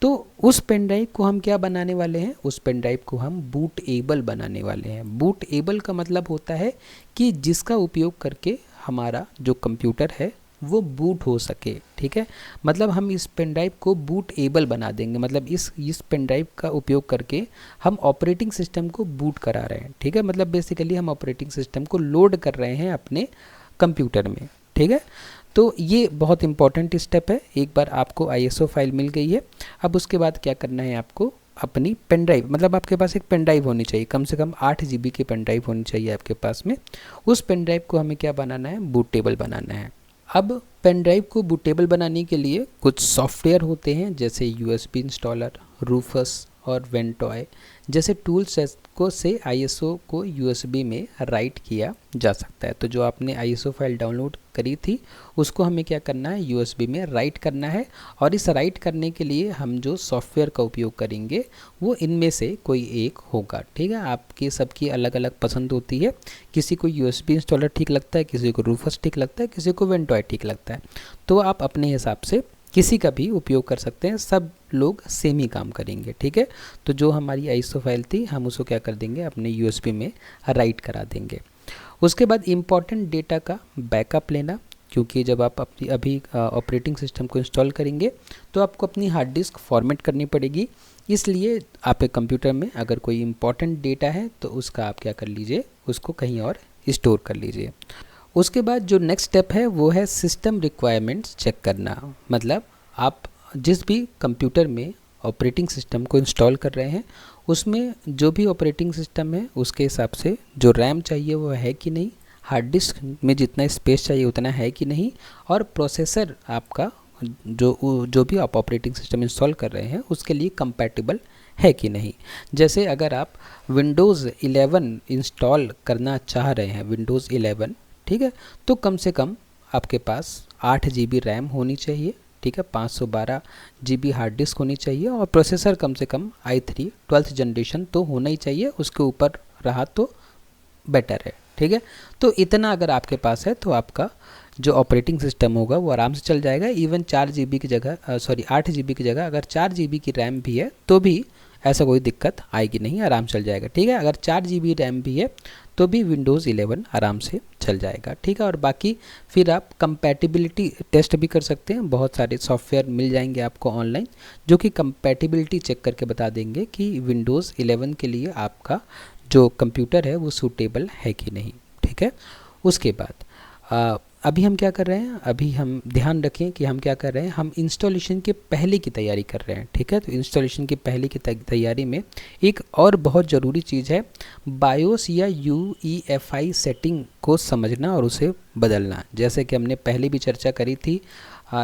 तो उस पेन ड्राइव को हम क्या बनाने वाले हैं, उस पेन ड्राइव को हम बूटेबल बनाने वाले हैं। बूटेबल का मतलब होता है कि जिसका उपयोग करके हमारा जो कंप्यूटर है वो बूट हो सके। ठीक है, मतलब हम इस पेन ड्राइव को बूटेबल बना देंगे, मतलब इस पेन ड्राइव का उपयोग करके हम ऑपरेटिंग सिस्टम को बूट करा रहे हैं। ठीक है, मतलब बेसिकली हम ऑपरेटिंग सिस्टम को लोड कर रहे हैं अपने कंप्यूटर में। ठीक है, तो ये बहुत इंपॉर्टेंट स्टेप है। एक बार आपको आईएसओ फाइल मिल गई है, अब उसके बाद क्या करना है, आपको अपनी पेन ड्राइव, मतलब आपके पास एक पेन ड्राइव होनी चाहिए, कम से कम 8 GB की पेन ड्राइव होनी चाहिए आपके पास में। उस पेन ड्राइव को हमें क्या बनाना है, बूटेबल बनाना है। अब पेन ड्राइव को बूटेबल बनाने के लिए कुछ सॉफ्टवेयर होते हैं जैसे यूएसबी इंस्टॉलर, रूफस और वेंटॉय जैसे टूल्स को से आईएसओ को यूएसबी में राइट किया जा सकता है। तो जो आपने आईएसओ फाइल डाउनलोड करी थी उसको हमें क्या करना है, यूएसबी में राइट करना है। और इस राइट करने के लिए हम जो सॉफ्टवेयर का उपयोग करेंगे वो इनमें से कोई एक होगा। ठीक है, आपकी सबकी अलग अलग पसंद होती है, किसी को यूएसबी इंस्टॉलर ठीक लगता है, किसी को रूफस ठीक लगता है, किसी को वेंटॉय ठीक लगता है। तो आप अपने हिसाब से किसी का भी उपयोग कर सकते हैं, सब लोग सेम ही काम करेंगे। ठीक है, तो जो हमारी आईएसओ फाइल थी हम उसको क्या कर देंगे, अपने यूएसबी में राइट करा देंगे। उसके बाद इम्पॉर्टेंट डेटा का बैकअप लेना, क्योंकि जब आप अभी ऑपरेटिंग सिस्टम को इंस्टॉल करेंगे तो आपको अपनी हार्ड डिस्क फॉर्मेट करनी पड़ेगी। इसलिए आपके कंप्यूटर में अगर कोई इम्पॉर्टेंट डेटा है तो उसका आप क्या कर लीजिए, उसको कहीं और स्टोर कर लीजिए। उसके बाद जो नेक्स्ट स्टेप है वो है सिस्टम रिक्वायरमेंट्स चेक करना। मतलब आप जिस भी कंप्यूटर में ऑपरेटिंग सिस्टम को इंस्टॉल कर रहे हैं उसमें जो भी ऑपरेटिंग सिस्टम है उसके हिसाब से जो रैम चाहिए वो है कि नहीं, हार्ड डिस्क में जितना स्पेस चाहिए उतना है कि नहीं, और प्रोसेसर आपका जो भी आप ऑपरेटिंग सिस्टम इंस्टॉल कर रहे हैं उसके लिए कंपैटिबल है कि नहीं। जैसे अगर आप विंडोज़ 11 इंस्टॉल करना चाह रहे हैं, विंडोज़ 11, ठीक है, तो कम से कम आपके पास 8 GB रैम होनी चाहिए, ठीक है, 512 GB हार्ड डिस्क होनी चाहिए, और प्रोसेसर कम से कम i3 12th जनरेशन तो होना ही चाहिए, उसके ऊपर रहा तो बेटर है, ठीक है। तो इतना अगर आपके पास है तो आपका जो ऑपरेटिंग सिस्टम होगा वो आराम से चल जाएगा। इवन 4 GB की जगह 8 GB की जगह अगर 4 GB की रैम भी है तो भी ऐसा कोई दिक्कत आएगी नहीं, आराम चल जाएगा, ठीक है। अगर 4 GB रैम भी है तो भी विंडोज़ 11 आराम से चल जाएगा, ठीक है। और बाकी फिर आप कंपैटिबिलिटी टेस्ट भी कर सकते हैं, बहुत सारे सॉफ्टवेयर मिल जाएंगे आपको ऑनलाइन जो कि कंपैटिबिलिटी चेक करके बता देंगे कि विंडोज़ 11 के लिए आपका जो कंप्यूटर है वो सूटेबल है कि नहीं, ठीक है। उसके बाद अभी हम क्या कर रहे हैं, अभी हम ध्यान रखें कि हम क्या कर रहे हैं, हम इंस्टॉलेशन के पहले की तैयारी कर रहे हैं, ठीक है। तो इंस्टॉलेशन के पहले की तैयारी में एक और बहुत ज़रूरी चीज़ है बायोस या UEFI सेटिंग को समझना और उसे बदलना। जैसे कि हमने पहले भी चर्चा करी थी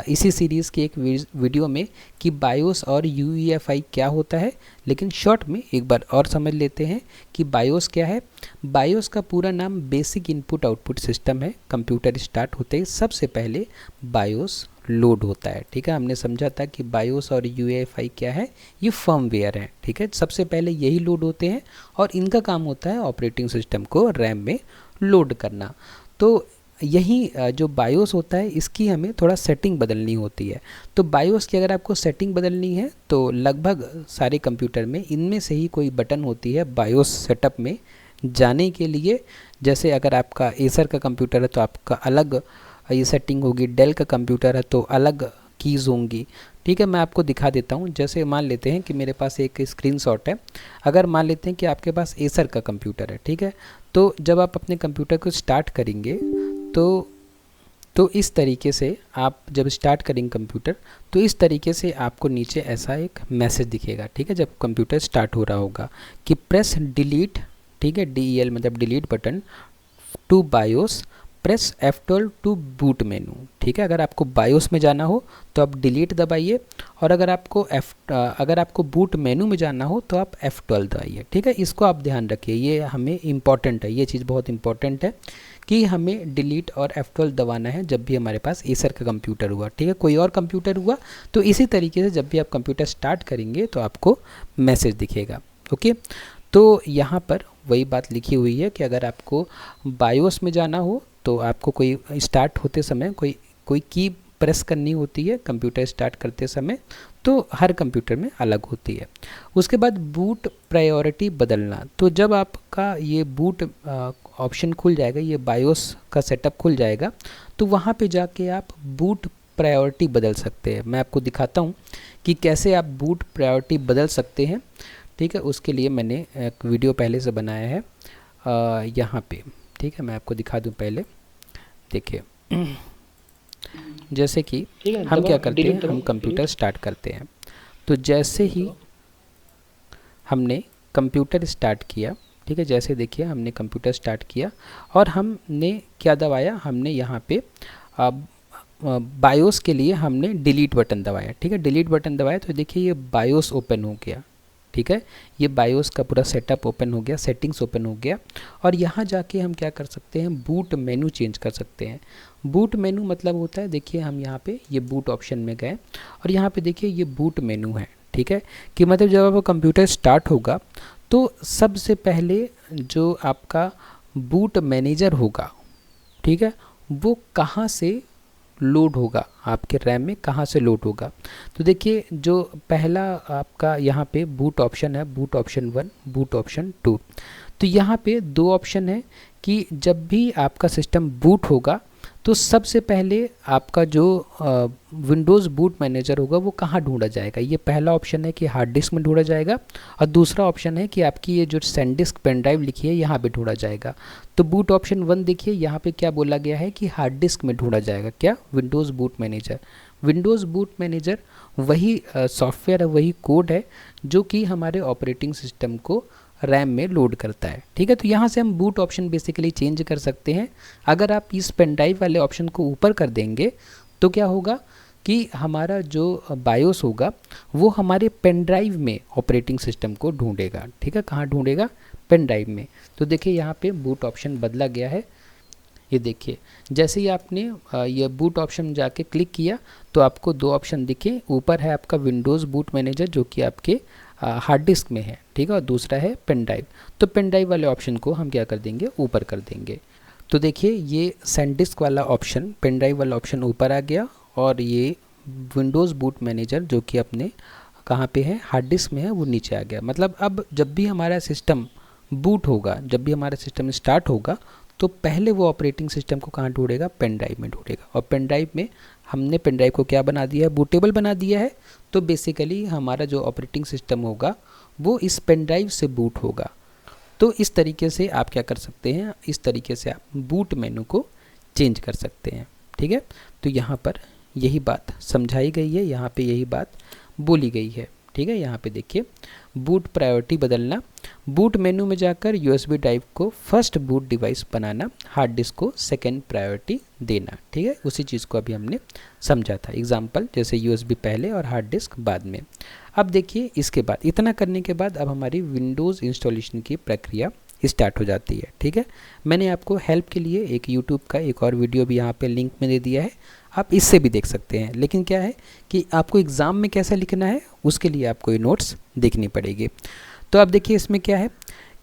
इसी सीरीज़ के एक वीडियो में कि बायोस और UEFI क्या होता है, लेकिन शॉर्ट में एक बार और समझ लेते हैं कि बायोस क्या है। बायोस का पूरा नाम बेसिक इनपुट आउटपुट सिस्टम है। कंप्यूटर स्टार्ट होते ही सबसे पहले बायोस लोड होता है, ठीक है। हमने समझा था कि बायोस और UEFI क्या है, ये फर्मवेयर है, ठीक है। सबसे पहले यही लोड होते हैं और इनका काम होता है ऑपरेटिंग सिस्टम को रैम में लोड करना। तो यही जो बायोस होता है इसकी हमें थोड़ा सेटिंग बदलनी होती है। तो बायोस की अगर आपको सेटिंग बदलनी है तो लगभग सारे कंप्यूटर में इनमें से ही कोई बटन होती है बायोस सेटअप में जाने के लिए। जैसे अगर आपका एसर का कंप्यूटर है तो आपका अलग ये सेटिंग होगी, डेल का कंप्यूटर है तो अलग कीज़ होंगी, ठीक है। मैं आपको दिखा देता हूँ। जैसे मान लेते हैं कि मेरे पास एक स्क्रीनशॉट है। अगर मान लेते हैं कि आपके पास एसर का कंप्यूटर है, ठीक है, तो जब आप अपने कंप्यूटर को स्टार्ट करेंगे तो इस तरीके से आप जब स्टार्ट करेंगे कंप्यूटर तो इस तरीके से आपको नीचे ऐसा एक मैसेज दिखेगा, ठीक है, जब कंप्यूटर स्टार्ट हो रहा होगा कि प्रेस डिलीट, ठीक है, DEL मतलब delete button to BIOS, press F12 to boot menu, ठीक है। अगर आपको बायोस में जाना हो तो आप डिलीट दबाइए, और अगर आपको बूट मेनू में जाना हो तो आप F12 दबाइए, ठीक है। इसको आप ध्यान रखिए, ये हमें इम्पॉर्टेंट है, ये चीज़ बहुत इंपॉर्टेंट है कि हमें डिलीट और F12 दबाना है जब भी हमारे पास एसर का कंप्यूटर हुआ, ठीक है। कोई और कंप्यूटर हुआ तो इसी तरीके से जब भी आप कंप्यूटर स्टार्ट करेंगे तो आपको मैसेज दिखेगा, ओके। तो यहाँ पर वही बात लिखी हुई है कि अगर आपको बायोस में जाना हो तो आपको कोई स्टार्ट होते समय कोई की प्रेस करनी होती है कंप्यूटर स्टार्ट करते समय, तो हर कंप्यूटर में अलग होती है। उसके बाद बूट प्रायोरिटी बदलना, तो जब आपका ये बूट ऑप्शन खुल जाएगा, ये बायोस का सेटअप खुल जाएगा, तो वहाँ पे जाके आप बूट प्रायोरिटी बदल सकते हैं। मैं आपको दिखाता हूँ कि कैसे आप बूट प्रायोरिटी बदल सकते हैं, ठीक है। उसके लिए मैंने एक वीडियो पहले से बनाया है यहाँ पे, ठीक है। मैं आपको दिखा दूँ पहले, देखिए। जैसे कि हम क्या करते हैं, हम कंप्यूटर स्टार्ट करते हैं, तो जैसे ही हमने कंप्यूटर स्टार्ट किया, ठीक है, जैसे देखिए हमने कंप्यूटर स्टार्ट किया और हमने क्या दबाया, हमने यहाँ पे बायोस के लिए हमने डिलीट बटन दबाया, ठीक है। डिलीट बटन दबाया तो देखिए ये बायोस ओपन हो गया, ठीक है। ये बायोस का पूरा सेटअप ओपन हो गया, सेटिंग्स ओपन हो गया, और यहाँ जाके हम क्या कर सकते हैं, बूट मेनू चेंज कर सकते हैं। बूट मेनू मतलब होता है, देखिए हम यहाँ पे ये बूट ऑप्शन में गए और यहाँ पे देखिए ये बूट मेनू है, ठीक है, कि मतलब जब आपका कंप्यूटर स्टार्ट होगा तो सबसे पहले जो आपका बूट मैनेजर होगा, ठीक है, वो कहाँ से लोड होगा, आपके रैम में कहाँ से लोड होगा। तो देखिए जो पहला आपका यहाँ पे बूट ऑप्शन है, बूट ऑप्शन 1, बूट ऑप्शन 2। तो यहाँ पे दो ऑप्शन है कि जब भी आपका सिस्टम बूट होगा तो सबसे पहले आपका जो विंडोज़ बूट मैनेजर होगा वो कहाँ ढूंढा जाएगा। ये पहला ऑप्शन है कि हार्ड डिस्क में ढूंढा जाएगा, और दूसरा ऑप्शन है कि आपकी ये जो सैनडिस्क पेन ड्राइव लिखी है यहाँ पे ढूंढा जाएगा। तो बूट ऑप्शन 1 देखिए, यहाँ पे क्या बोला गया है कि हार्ड डिस्क में ढूंढा जाएगा। क्या? Windows boot manager. Windows boot manager वही सॉफ्टवेयर है, वही कोड है जो कि हमारे ऑपरेटिंग सिस्टम को रैम में लोड करता है। ठीक है, तो यहाँ से हम बूट ऑप्शन बेसिकली चेंज कर सकते हैं। अगर आप इस पेन ड्राइव वाले ऑप्शन को ऊपर कर देंगे तो क्या होगा कि हमारा जो बायोस होगा वो हमारे पेन ड्राइव में ऑपरेटिंग सिस्टम को ढूंढेगा। ठीक है, कहाँ ढूंढेगा? पेन ड्राइव में। तो देखिए यहाँ पे बूट ऑप्शन बदला गया है। ये देखिए, जैसे ही आपने ये बूट ऑप्शन जाके क्लिक किया तो आपको दो ऑप्शन दिखे। ऊपर है आपका विंडोज़ बूट मैनेजर जो कि आपके हार्ड डिस्क में है, ठीक है, और दूसरा है पेन ड्राइव। तो पेन ड्राइव वाले ऑप्शन को हम क्या कर देंगे? ऊपर कर देंगे। तो देखिए ये सैनडिस्क वाला ऑप्शन, पेन ड्राइव वाला ऑप्शन ऊपर आ गया, और ये विंडोज़ बूट मैनेजर जो कि अपने कहाँ पे है? हार्ड डिस्क में है, वो नीचे आ गया। मतलब अब जब भी हमारा सिस्टम बूट होगा, जब भी हमारा सिस्टम स्टार्ट होगा, तो पहले वो ऑपरेटिंग सिस्टम को कहाँ ढूंढेगा? पेन ड्राइव में ढूंढेगा। और पेन ड्राइव में हमने पेन ड्राइव को क्या बना दिया है? बूटेबल बना दिया है। तो बेसिकली हमारा जो ऑपरेटिंग सिस्टम होगा वो इस पेन ड्राइव से बूट होगा। तो इस तरीके से आप क्या कर सकते हैं? इस तरीके से आप बूट मेनू को चेंज कर सकते हैं। ठीक है, तो यहाँ पर यही बात समझाई गई है, यहाँ पे यही बात बोली गई है। ठीक है, यहाँ पे देखिए, बूट प्रायोरिटी बदलना, बूट मेनू में जाकर यूएसबी ड्राइव को फर्स्ट बूट डिवाइस बनाना, हार्ड डिस्क को सेकंड प्रायोरिटी देना। ठीक है, उसी चीज़ को अभी हमने समझा था। एग्जांपल जैसे यूएसबी पहले और हार्ड डिस्क बाद में। अब देखिए, इसके बाद इतना करने के बाद अब हमारी विंडोज़ इंस्टॉलेशन की प्रक्रिया स्टार्ट हो जाती है। ठीक है, मैंने आपको हेल्प के लिए एक यूट्यूब का एक और वीडियो भी यहाँ पे लिंक में दे दिया है, आप इससे भी देख सकते हैं। लेकिन क्या है कि आपको एग्ज़ाम में कैसा लिखना है उसके लिए आपको ये नोट्स देखनी पड़ेगी। तो अब देखिए इसमें क्या है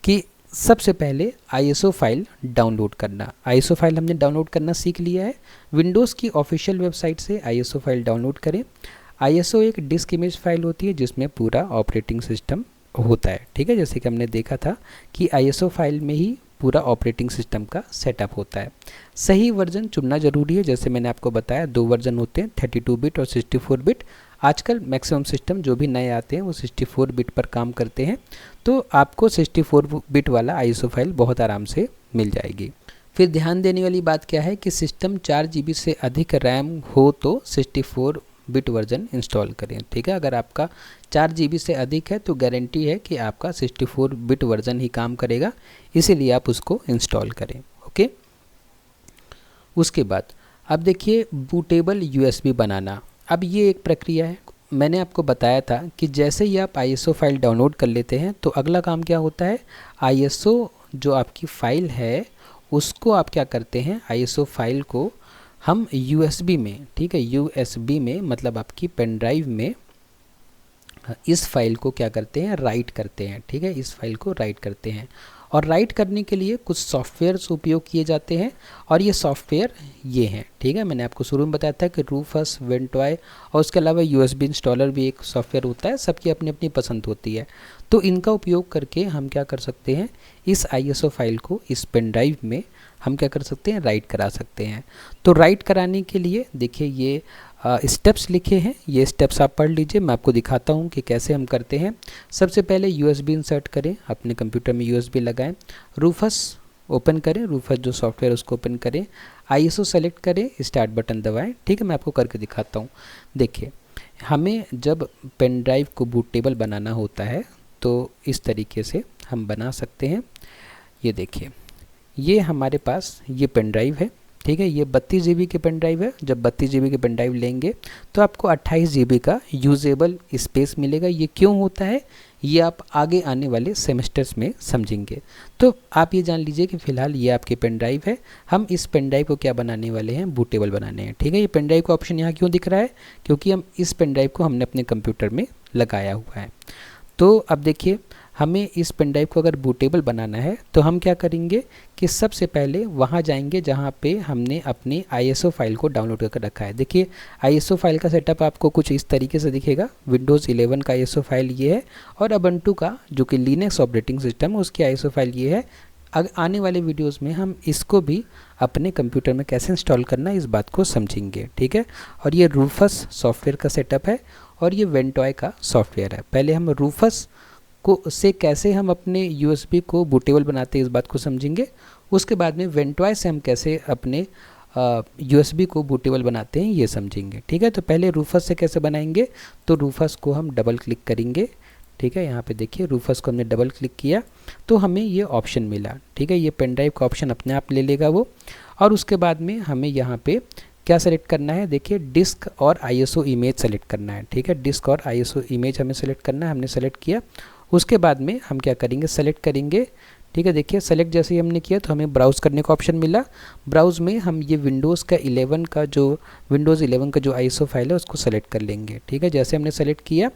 कि सबसे पहले आईएसओ फाइल डाउनलोड करना। आईएसओ फाइल हमने डाउनलोड करना सीख लिया है। विंडोज़ की ऑफिशियल वेबसाइट से आईएसओ फाइल डाउनलोड करें। आईएसओ एक डिस्क इमेज फाइल होती है जिसमें पूरा ऑपरेटिंग सिस्टम होता है। ठीक है, जैसे कि हमने देखा था कि आईएसओ फाइल में ही पूरा ऑपरेटिंग सिस्टम का सेटअप होता है। सही वर्जन चुनना ज़रूरी है। जैसे मैंने आपको बताया 2 वर्जन होते हैं, 32 बिट और 64 बिट। आजकल मैक्सिमम सिस्टम जो भी नए आते हैं वो 64 बिट पर काम करते हैं, तो आपको 64 बिट वाला आईएसओ फाइल बहुत आराम से मिल जाएगी। फिर ध्यान देने वाली बात क्या है कि सिस्टम 4 GB से अधिक रैम हो तो 64 बिट वर्जन इंस्टॉल करें। ठीक है, अगर आपका 4 GB से अधिक है तो गारंटी है कि आपका 64 बिट वर्जन ही काम करेगा, इसीलिए आप उसको इंस्टॉल करें। ओके, उसके बाद अब देखिए बूटेबल यूएसबी बनाना। अब ये एक प्रक्रिया है। मैंने आपको बताया था कि जैसे ही आप आईएसओ फाइल डाउनलोड कर लेते हैं तो अगला काम क्या होता है? आईएसओ जो आपकी फ़ाइल है उसको आप क्या करते हैं? आईएसओ फाइल को हम यूएसबी में, ठीक है, यूएसबी में मतलब आपकी पेन ड्राइव में इस फाइल को क्या करते हैं? राइट करते हैं। ठीक है, इस फाइल को राइट करते हैं, और राइट करने के लिए कुछ सॉफ्टवेयर्स उपयोग किए जाते हैं, और ये सॉफ्टवेयर ये हैं। ठीक है, मैंने आपको शुरू में बताया था कि रूफस, वेंटॉय और उसके अलावा यूएसबी इंस्टॉलर भी एक सॉफ्टवेयर होता है। सबकी अपनी अपनी पसंद होती है, तो इनका उपयोग करके हम क्या कर सकते हैं? इस आईएसओ फाइल को इस पेन ड्राइव में हम क्या कर सकते हैं? राइट करा सकते हैं। तो राइट कराने के लिए देखिए ये स्टेप्स लिखे हैं, ये स्टेप्स आप पढ़ लीजिए। मैं आपको दिखाता हूँ कि कैसे हम करते हैं। सबसे पहले यूएसबी इंसर्ट करें, अपने कंप्यूटर में यूएसबी लगाएं, रूफस ओपन करें, रूफस जो सॉफ्टवेयर उसको ओपन करें, आईएसओ सेलेक्ट करें, स्टार्ट बटन दबाएं। ठीक है, मैं आपको करके दिखाता हूँ। देखिए, हमें जब पेन ड्राइव को बूटेबल बनाना होता है तो इस तरीके से हम बना सकते हैं। ये देखिए, ये हमारे पास ये पेन ड्राइव है। ठीक है, ये 32 GB की पेन ड्राइव है। जब 32 GB की पेन ड्राइव लेंगे तो आपको 28 GB का यूजेबल स्पेस मिलेगा। ये क्यों होता है ये आप आगे आने वाले सेमेस्टर्स में समझेंगे। तो आप ये जान लीजिए कि फ़िलहाल ये आपकी पेन ड्राइव है। हम इस पेन ड्राइव को क्या बनाने वाले हैं? बूटेबल बनाने हैं। ठीक है, ये पेन ड्राइव का ऑप्शन यहाँ क्यों दिख रहा है? क्योंकि हम इस पेन ड्राइव को हमने अपने कंप्यूटर में लगाया हुआ है। तो अब देखिए, हमें इस पेन ड्राइव को अगर बूटेबल बनाना है तो हम क्या करेंगे कि सबसे पहले वहाँ जाएंगे जहाँ पे हमने अपनी आईएसओ फाइल को डाउनलोड करके रखा है। देखिए, आईएसओ फाइल का सेटअप आपको कुछ इस तरीके से दिखेगा। विंडोज़ 11 का आईएसओ फाइल ये है, और अबंटू का जो कि लिनक्स ऑपरेटिंग सिस्टम है उसकी आईएसओ फाइल ये है। आने वाले वीडियोस में हम इसको भी अपने कंप्यूटर में कैसे इंस्टॉल करना है इस बात को समझेंगे, ठीक है। और ये रूफस सॉफ्टवेयर का सेटअप है और ये वेंटॉय का सॉफ्टवेयर है। पहले हम रूफस को से कैसे हम अपने यूएसबी को बूटेबल बनाते हैं इस बात को समझेंगे। उसके बाद में वेंटॉय से हम कैसे अपने यूएसबी को बूटेबल बनाते हैं ये समझेंगे, ठीक है। तो पहले रूफस से कैसे बनाएंगे, तो रूफस को हम डबल क्लिक करेंगे, ठीक है। यहाँ पे देखिए रूफस को हमने डबल क्लिक किया तो हमें ये ऑप्शन मिला, ठीक है। ये पेन ड्राइव का ऑप्शन अपने आप ले लेगा वो। और उसके बाद में हमें यहाँ पे क्या सेलेक्ट करना है, देखिए डिस्क और आईएसओ इमेज सेलेक्ट करना है, ठीक है। डिस्क और आईएसओ इमेज हमें सेलेक्ट करना है, हमने सेलेक्ट किया। उसके बाद में हम क्या करेंगे, सेलेक्ट करेंगे, ठीक है। देखिए सेलेक्ट जैसे ही हमने किया तो हमें ब्राउज़ करने का ऑप्शन मिला। ब्राउज़ में हम ये विंडोज़ 11 का जो आईएसओ फाइल है उसको सेलेक्ट कर लेंगे, ठीक है। जैसे हमने सेलेक्ट किया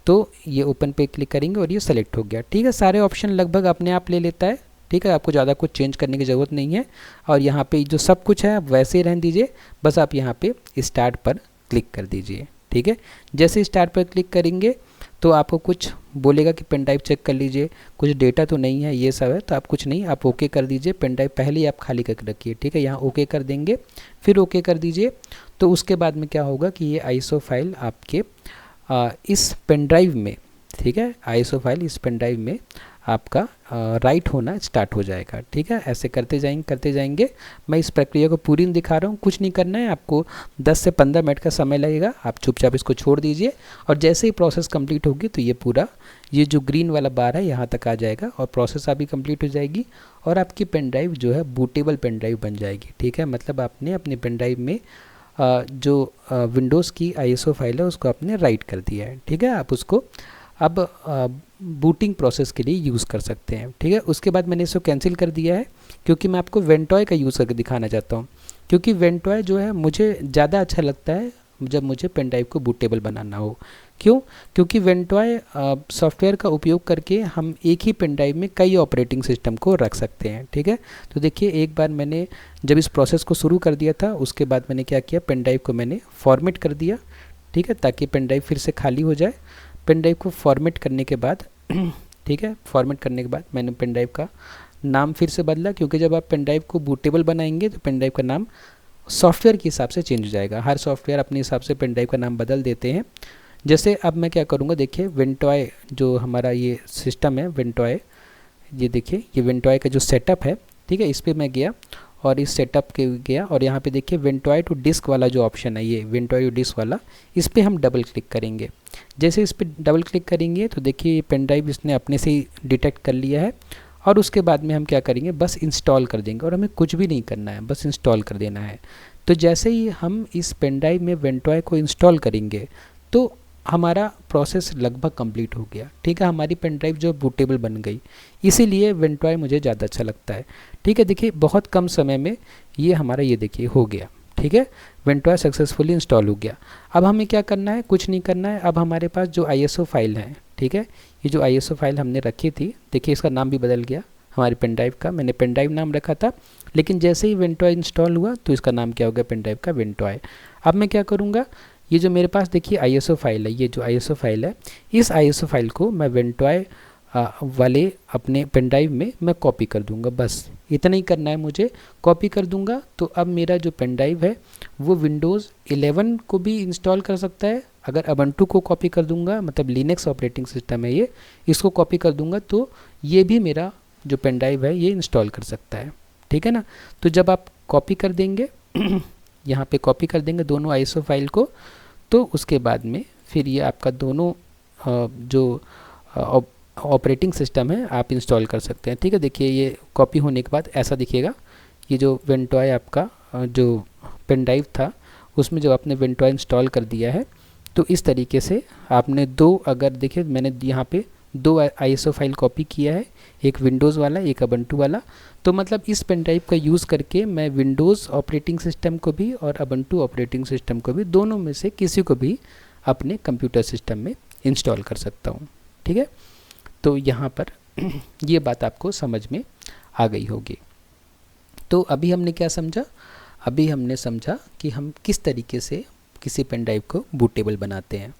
तो ये ओपन पे क्लिक करेंगे और ये सेलेक्ट हो गया, ठीक है। सारे ऑप्शन लगभग अपने आप ले लेता है, ठीक है। आपको ज़्यादा कुछ चेंज करने की ज़रूरत नहीं है। और यहाँ पे जो सब कुछ है आप वैसे ही रहने दीजिए, बस आप यहाँ पे स्टार्ट पर क्लिक कर दीजिए, ठीक है। जैसे स्टार्ट पर क्लिक करेंगे तो आपको कुछ बोलेगा कि पेन ड्राइव चेक कर लीजिए, कुछ डेटा तो नहीं है, ये सब है। तो आप कुछ नहीं, आप ओके कर दीजिए। पेन ड्राइव पहले ही आप खाली करके रखिए, ठीक है। यहाँ ओके कर देंगे, फिर ओके कर दीजिए। तो उसके बाद में क्या होगा कि ये आईएसओ फाइल आपके इस पेन ड्राइव में, ठीक है, आईएसओ फाइल इस पेन ड्राइव में आपका राइट होना स्टार्ट हो जाएगा, ठीक है। ऐसे करते जाएंगे। मैं इस प्रक्रिया को पूरी दिखा रहा हूँ, कुछ नहीं करना है आपको। 10 से 15 मिनट का समय लगेगा, आप चुपचाप इसको छोड़ दीजिए। और जैसे ही प्रोसेस कंप्लीट होगी तो ये पूरा ये जो ग्रीन वाला बार है यहाँ तक आ जाएगा और प्रोसेस अभी कंप्लीट हो जाएगी और आपकी पेन ड्राइव जो है बूटेबल पेन ड्राइव बन जाएगी, ठीक है। मतलब आपने अपने पेन ड्राइव में जो विंडोज़ की आईएसओ फाइल है उसको आपने राइट कर दिया है, ठीक है। आप उसको अब बूटिंग प्रोसेस के लिए यूज़ कर सकते हैं, ठीक है। उसके बाद मैंने इसको कैंसिल कर दिया है क्योंकि मैं आपको वेंटॉय का यूज़ करके दिखाना चाहता हूँ। क्योंकि वेंटॉय जो है मुझे ज़्यादा अच्छा लगता है जब मुझे पेन ड्राइव को बूटेबल बनाना हो। क्यों? क्योंकि वेंटॉय सॉफ्टवेयर का उपयोग करके हम एक ही पेन ड्राइव में कई ऑपरेटिंग सिस्टम को रख सकते हैं, ठीक है। तो देखिए एक बार मैंने जब इस प्रोसेस को शुरू कर दिया था उसके बाद मैंने क्या किया, पेन ड्राइव को मैंने फॉर्मेट कर दिया, ठीक है, ताकि पेन ड्राइव फिर से खाली हो जाए। पेन ड्राइव को फॉर्मेट करने के बाद ठीक है, फॉर्मेट करने के बाद मैंने पेन ड्राइव का नाम फिर से बदला, क्योंकि जब आप पेन ड्राइव को बूटेबल बनाएंगे तो पेन ड्राइव का नाम सॉफ्टवेयर के हिसाब से चेंज हो जाएगा। हर सॉफ्टवेयर अपने हिसाब से पेन ड्राइव का नाम बदल देते हैं। जैसे अब मैं क्या करूँगा, देखिए वेंटॉय जो हमारा ये सिस्टम है वेंटॉय, ये देखिए ये वेंटॉय का जो सेटअप है, ठीक है, इस पर मैं गया और इस सेटअप के गया और यहाँ पे देखिए वेंटॉय टू डिस्क वाला जो ऑप्शन है, ये वेंटॉय टू डिस्क वाला, इस पर हम डबल क्लिक करेंगे। जैसे इस पर डबल क्लिक करेंगे तो देखिए ये पेन ड्राइव इसने अपने से ही डिटेक्ट कर लिया है और उसके बाद में हम क्या करेंगे, बस इंस्टॉल कर देंगे और हमें कुछ भी नहीं करना है, बस इंस्टॉल कर देना है। तो जैसे ही हम इस पेन ड्राइव में वेंटॉय को इंस्टॉल करेंगे तो हमारा प्रोसेस लगभग कंप्लीट हो गया, ठीक है। हमारी पेन ड्राइव जो बूटेबल बन गई, इसीलिए वेंटॉय मुझे ज़्यादा अच्छा लगता है, ठीक है। देखिए बहुत कम समय में ये हमारा ये देखिए हो गया, ठीक है, वेंटॉय सक्सेसफुली इंस्टॉल हो गया। अब हमें क्या करना है, कुछ नहीं करना है। अब हमारे पास जो आईएसओ फाइल है, ठीक है, ये जो आईएसओ फाइल हमने रखी थी, देखिए इसका नाम भी बदल गया हमारी पेन ड्राइव का। मैंने पेन ड्राइव नाम रखा था, लेकिन जैसे ही वेंटॉय इंस्टॉल हुआ तो इसका नाम क्या हो गया, पेन ड्राइव का वेंटॉय। अब मैं क्या करूँगा, ये जो मेरे पास देखिए आईएसओ फाइल है, ये जो आईएसओ फाइल है, इस आईएसओ फाइल को मैं वेंटॉय वाले अपने पेन ड्राइव में मैं कॉपी कर दूंगा। बस इतना ही करना है मुझे, कॉपी कर दूंगा। तो अब मेरा जो पेन ड्राइव है वो विंडोज़ 11 को भी इंस्टॉल कर सकता है। अगर अबंटू को कॉपी कर दूंगा, मतलब लिनक्स ऑपरेटिंग सिस्टम है ये, इसको कॉपी कर दूंगा तो ये भी मेरा जो पेन ड्राइव है ये इंस्टॉल कर सकता है, ठीक है ना। तो जब आप कॉपी कर देंगे यहाँ पे कॉपी कर देंगे दोनों आईएसओ फाइल को, तो उसके बाद में फिर ये आपका दोनों जो ऑपरेटिंग सिस्टम है आप इंस्टॉल कर सकते हैं, ठीक है। देखिए ये कॉपी होने के बाद ऐसा दिखेगा। ये जो वेंटॉय आपका जो पेन ड्राइव था उसमें जब आपने वेंटॉय इंस्टॉल कर दिया है तो इस तरीके से आपने दो, अगर देखिए मैंने यहाँ पे दो आईएसओ फाइल कॉपी किया है, एक विंडोज़ वाला एक अबंटू वाला। तो मतलब इस पेन ड्राइव का यूज़ करके मैं विंडोज़ ऑपरेटिंग सिस्टम को भी और अबंटू ऑपरेटिंग सिस्टम को भी, दोनों में से किसी को भी अपने कंप्यूटर सिस्टम में इंस्टॉल कर सकता हूँ, ठीक है। तो यहाँ पर ये बात आपको समझ में आ गई होगी। तो अभी हमने क्या समझा, अभी हमने समझा कि हम किस तरीके से किसी पेन ड्राइव को बूटेबल बनाते हैं।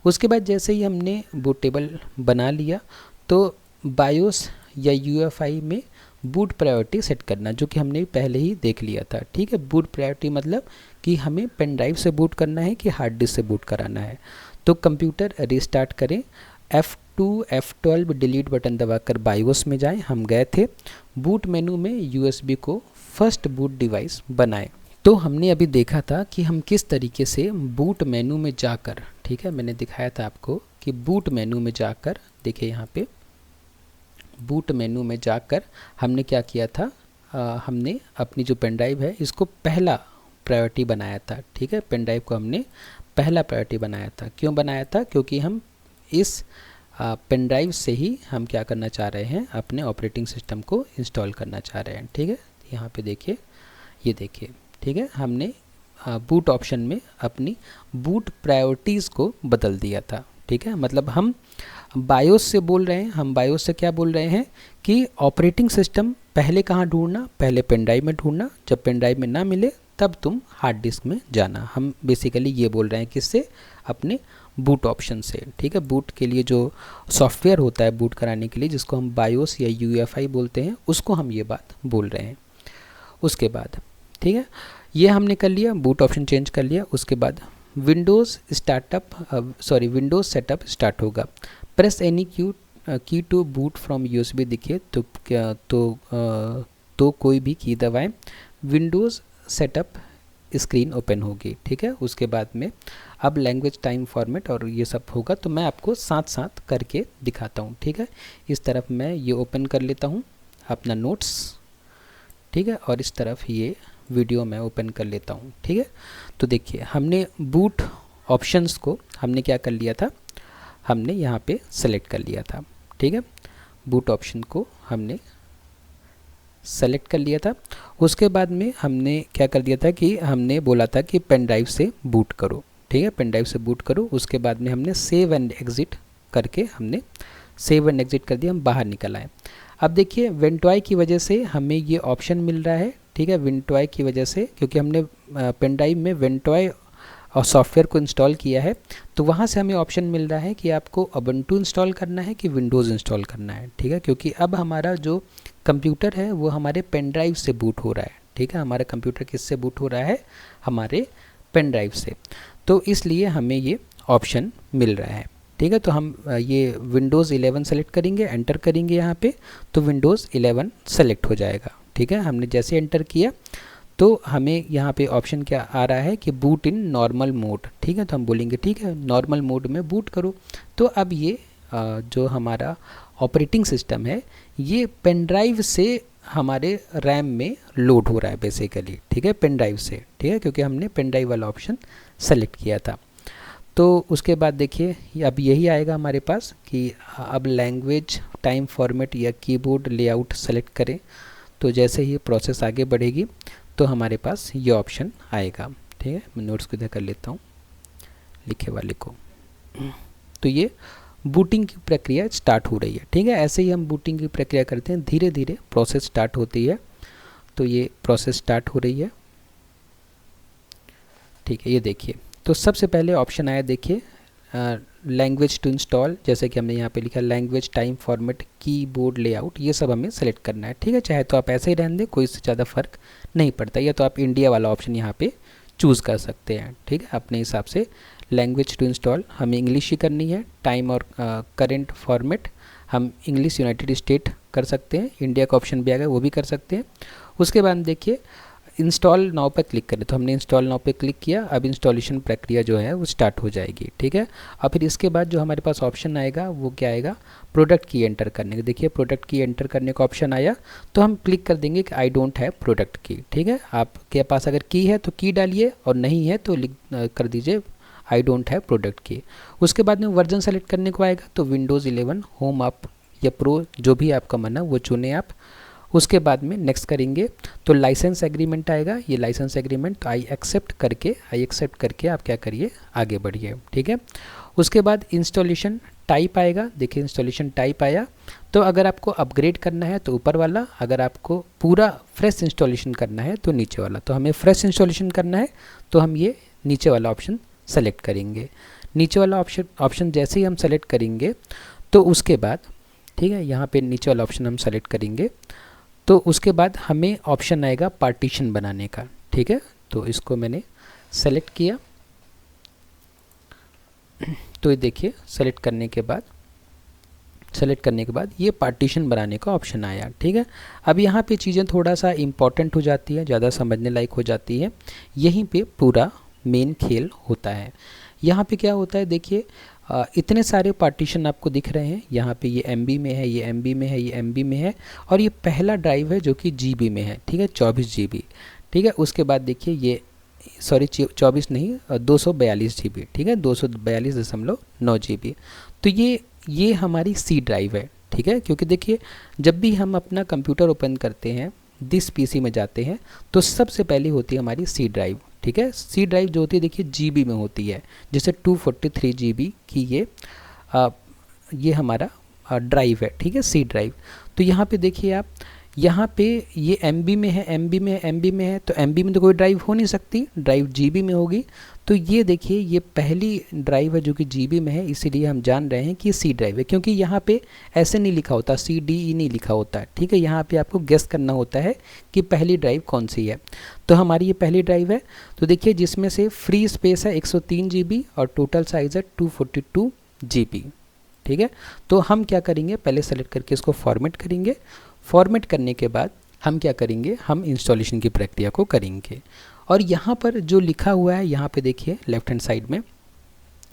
उसके बाद जैसे ही हमने बूटेबल बना लिया तो बायोस या यूएफआई में बूट प्रायोरिटी सेट करना, जो कि हमने पहले ही देख लिया था। ठीक है, बूट प्रायोरिटी मतलब कि हमें पेन ड्राइव से बूट करना है कि हार्ड डिस्क से बूट कराना है। तो कंप्यूटर रिस्टार्ट करें, F2 F12 डिलीट बटन दबाकर बायोस में जाएं। हम गए थे, बूट मेनू में USB को फर्स्ट बूट डिवाइस बनाएं। तो हमने अभी देखा था कि हम किस तरीके से बूट मेनू में जाकर, ठीक है, मैंने दिखाया था आपको कि बूट मेनू में जाकर, देखिए यहाँ पे बूट मेनू में जाकर हमने क्या किया था, हमने अपनी जो पेन ड्राइव है इसको पहला प्रायोरिटी बनाया था। ठीक है, पेन ड्राइव को हमने पहला प्रायोरिटी बनाया था। क्यों बनाया था? क्योंकि हम इस पेन ड्राइव से ही हम क्या करना चाह रहे हैं, अपने ऑपरेटिंग सिस्टम को इंस्टॉल करना चाह रहे हैं। ठीक है, यहाँ पे देखिए, ये देखिए, ठीक है, हमने बूट ऑप्शन में अपनी बूट प्रायोरिटीज़ को बदल दिया था। ठीक है, मतलब हम बायोस से बोल रहे हैं, हम बायोस से क्या बोल रहे हैं कि ऑपरेटिंग सिस्टम पहले कहाँ ढूंढना, पहले पेन ड्राइव में ढूंढना, जब पेन ड्राइव में ना मिले तब तुम हार्ड डिस्क में जाना। हम बेसिकली ये बोल रहे हैं, किससे? अपने बूट ऑप्शन से। ठीक है, बूट के लिए जो सॉफ्टवेयर होता है बूट कराने के लिए, जिसको हम बायोस या UEFI बोलते हैं, उसको हम ये बात बोल रहे हैं। उसके बाद ठीक है, ये हमने कर लिया, बूट ऑप्शन चेंज कर लिया। उसके बाद विंडोज़ विंडोज़ सेटअप स्टार्ट होगा। प्रेस एनी की टू बूट फ्रॉम USB दिखे तो क्या तो कोई भी की दबाएं, विंडोज़ सेटअप स्क्रीन ओपन होगी। ठीक है, उसके बाद में अब लैंग्वेज टाइम फॉर्मेट और ये सब होगा, तो मैं आपको साथ साथ करके दिखाता हूँ। ठीक है, इस तरफ मैं ये ओपन कर लेता हूँ अपना नोट्स, ठीक है, और इस तरफ ये वीडियो मैं ओपन कर लेता हूँ। ठीक है, तो देखिए हमने बूट ऑप्शंस को हमने क्या कर लिया था, हमने यहाँ पे सेलेक्ट कर लिया था। ठीक है, बूट ऑप्शन को हमने सेलेक्ट कर लिया था। उसके बाद में हमने क्या कर दिया था कि हमने बोला था कि पेन ड्राइव से बूट करो। ठीक है, पेन ड्राइव से बूट करो। उसके बाद में हमने सेव एंड एग्ज़िट करके हमने सेव एंड एग्ज़िट कर दिया, हम बाहर निकल आए। अब देखिए विंटॉय की वजह से हमें ये ऑप्शन मिल रहा है। ठीक है, विंटॉय की वजह से, क्योंकि हमने पेन ड्राइव में विंटॉय और सॉफ्टवेयर को इंस्टॉल किया है, तो वहाँ से हमें ऑप्शन मिल रहा है कि आपको उबंटू इंस्टॉल करना है कि विंडोज़ इंस्टॉल करना है। ठीक है, क्योंकि अब हमारा जो कंप्यूटर है वो हमारे पेन ड्राइव से बूट हो रहा है। ठीक है, हमारा कंप्यूटर किससे बूट हो रहा है? हमारे पेन ड्राइव से। तो इसलिए हमें ये ऑप्शन मिल रहा है। ठीक है, तो हम ये विंडोज़ 11 सेलेक्ट करेंगे, एंटर करेंगे यहाँ पे, तो विंडोज़ 11 सेलेक्ट हो जाएगा। ठीक है, हमने जैसे एंटर किया तो हमें यहाँ पे ऑप्शन क्या आ रहा है कि बूट इन नॉर्मल मोड। ठीक है, तो हम बोलेंगे ठीक है, नॉर्मल मोड में बूट करो। तो अब ये जो हमारा ऑपरेटिंग सिस्टम है ये पेन ड्राइव से हमारे रैम में लोड हो रहा है बेसिकली। ठीक है, पेन ड्राइव से। ठीक है, क्योंकि हमने पेन ड्राइव वाला ऑप्शन सेलेक्ट किया था। तो उसके बाद देखिए अब यही आएगा हमारे पास कि अब लैंग्वेज टाइम फॉर्मेट या कीबोर्ड लेआउट सेलेक्ट करें। तो जैसे ही प्रोसेस आगे बढ़ेगी तो हमारे पास ये ऑप्शन आएगा। ठीक है, मैं नोट्स को इधर कर लेता हूँ लिखे वाले को। तो ये बूटिंग की प्रक्रिया स्टार्ट हो रही है। ठीक है, ऐसे ही हम बूटिंग की प्रक्रिया करते हैं, धीरे धीरे प्रोसेस स्टार्ट होती है। तो ये प्रोसेस स्टार्ट हो रही है। ठीक है, ये देखिए, तो सबसे पहले ऑप्शन आया, देखिए लैंग्वेज टू इंस्टॉल, जैसे कि हमने यहाँ पे लिखा language time format keyboard layout, ये सब हमें सेलेक्ट करना है। ठीक है, चाहे तो आप ऐसे ही रहने दें, कोई इससे ज़्यादा फ़र्क नहीं पड़ता, या तो आप इंडिया वाला ऑप्शन यहाँ पे चूज़ कर सकते हैं। ठीक है, अपने हिसाब से। लैंग्वेज टू इंस्टॉल हमें इंग्लिश ही करनी है। टाइम और करेंट फॉर्मेट हम इंग्लिश यूनाइटेड स्टेट कर सकते हैं, इंडिया का ऑप्शन भी आ गया वो भी कर सकते हैं। उसके बाद देखिए इंस्टॉल नाउ पर क्लिक करें, तो हमने इंस्टॉल नाउ पे क्लिक किया। अब इंस्टॉलेशन प्रक्रिया जो है वो स्टार्ट हो जाएगी। ठीक है, और फिर इसके बाद जो हमारे पास ऑप्शन आएगा वो क्या आएगा, प्रोडक्ट की एंटर करने का। देखिए प्रोडक्ट की एंटर करने का ऑप्शन आया, तो हम क्लिक कर देंगे कि आई डोंट हैव प्रोडक्ट की। ठीक है, आपके पास अगर की है तो की डालिए, और नहीं है तो कर दीजिए आई डोंट हैव प्रोडक्ट की। उसके बाद में वर्जन सेलेक्ट करने को आएगा, तो विंडोज़ 11 होम आप या प्रो जो भी आपका मन है वो चुने आप। उसके बाद में नेक्स्ट करेंगे तो लाइसेंस एग्रीमेंट आएगा, ये लाइसेंस एग्रीमेंट, तो आई एक्सेप्ट करके आप क्या करिए, आगे बढ़िए। ठीक है, उसके बाद इंस्टॉलेशन टाइप आएगा। देखिए इंस्टॉलेशन टाइप आया, तो अगर आपको अपग्रेड करना है तो ऊपर वाला, अगर आपको पूरा फ्रेश इंस्टॉलेशन करना है तो नीचे वाला। तो हमें फ्रेश इंस्टॉलेशन करना है तो हम ये नीचे वाला ऑप्शन सेलेक्ट करेंगे। नीचे वाला ऑप्शन जैसे ही हम सेलेक्ट करेंगे तो उसके बाद ठीक है, यहाँ पे नीचे वाला ऑप्शन हम सेलेक्ट करेंगे तो उसके बाद हमें ऑप्शन आएगा पार्टीशन बनाने का, ठीक है। तो इसको मैंने सेलेक्ट किया, तो ये देखिए सेलेक्ट करने के बाद ये पार्टीशन बनाने का ऑप्शन आया, ठीक है। अब यहाँ पे चीज़ें थोड़ा सा इम्पॉर्टेंट हो जाती है, ज़्यादा समझने लायक हो जाती है। यहीं पे पूरा मेन खेल होता है। यहाँ पे क्या होता है देखिए, इतने सारे पार्टीशन आपको दिख रहे हैं। यहाँ पे ये MB में है, ये MB में है, ये MB में है, और ये पहला ड्राइव है जो कि GB में है, ठीक है, 24 GB, ठीक है। उसके बाद देखिए ये सॉरी 24 नहीं 242 GB, ठीक है, 242.9 GB। तो ये हमारी C ड्राइव है, ठीक है। क्योंकि देखिए जब भी हम अपना कंप्यूटर ओपन करते हैं, दिस PC में जाते हैं, तो सबसे पहले होती है हमारी C ड्राइव, ठीक है। C ड्राइव जो होती है देखिए GB में होती है, जैसे 243 GB की ये हमारा ड्राइव है, ठीक है, C ड्राइव। तो यहाँ पे देखिए आप, यहाँ पे ये MB में है, MB में है, MB में है, तो MB में तो कोई ड्राइव हो नहीं सकती, ड्राइव GB में होगी। तो ये देखिए ये पहली ड्राइव है जो कि GB में है, इसीलिए हम जान रहे हैं कि ये C ड्राइव है, क्योंकि यहाँ पे ऐसे नहीं लिखा होता, CDE नहीं लिखा होता, ठीक है। यहाँ पे आपको गेस करना होता है कि पहली ड्राइव कौन सी है। तो हमारी ये पहली ड्राइव है, तो देखिए जिसमें से फ्री स्पेस है 103 GB और टोटल साइज़ है 242 GB, ठीक है। तो हम क्या करेंगे, पहले सेलेक्ट करके इसको फॉर्मेट करेंगे। फॉर्मेट करने के बाद हम क्या करेंगे, हम इंस्टॉलेशन की प्रक्रिया को करेंगे। और यहाँ पर जो लिखा हुआ है, यहाँ पे देखिए लेफ्ट हैंड साइड में,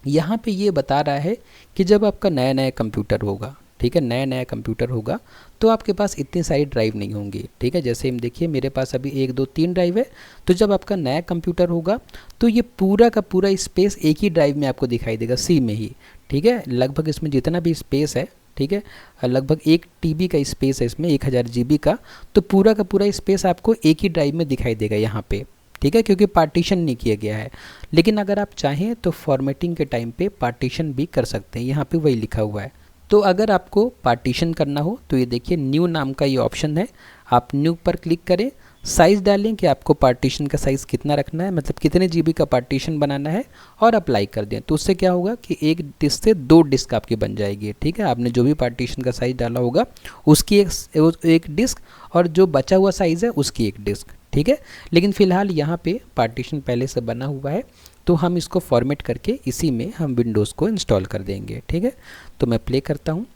यहाँ पे ये बता रहा है कि जब आपका नया कंप्यूटर होगा, ठीक है, नया कंप्यूटर होगा, तो आपके पास इतनी सारी ड्राइव नहीं होंगी, ठीक है। जैसे हम देखिए मेरे पास अभी 1 2 3 ड्राइव है। तो जब आपका नया कंप्यूटर होगा तो ये पूरा का पूरा स्पेस एक ही ड्राइव में आपको दिखाई देगा, C में ही, ठीक है। लगभग इसमें जितना भी स्पेस है, ठीक है, लगभग 1 TB का स्पेस है इसमें, 1000 GB का। तो पूरा का पूरा स्पेस आपको एक ही ड्राइव में दिखाई देगा यहाँ पे, ठीक है, क्योंकि पार्टीशन नहीं किया गया है। लेकिन अगर आप चाहें तो फॉर्मेटिंग के टाइम पे पार्टीशन भी कर सकते हैं, यहाँ पे वही लिखा हुआ है। तो अगर आपको पार्टीशन करना हो तो ये देखिए न्यू नाम का ये ऑप्शन है, आप न्यू पर क्लिक करें, साइज़ डालें कि आपको पार्टीशन का साइज़ कितना रखना है, मतलब कितने GB का पार्टीशन बनाना है, और अप्लाई कर दें। तो उससे क्या होगा कि एक डिस्क से 2 डिस्क आपकी बन जाएगी, ठीक है। आपने जो भी पार्टीशन का साइज़ डाला होगा उसकी एक डिस्क, और जो बचा हुआ साइज़ है उसकी एक डिस्क, ठीक है। लेकिन फ़िलहाल यहाँ पे पार्टीशन पहले से बना हुआ है, तो हम इसको फॉर्मेट करके इसी में हम विंडोज़ को इंस्टॉल कर देंगे, ठीक है। तो मैं प्ले करता हूँ,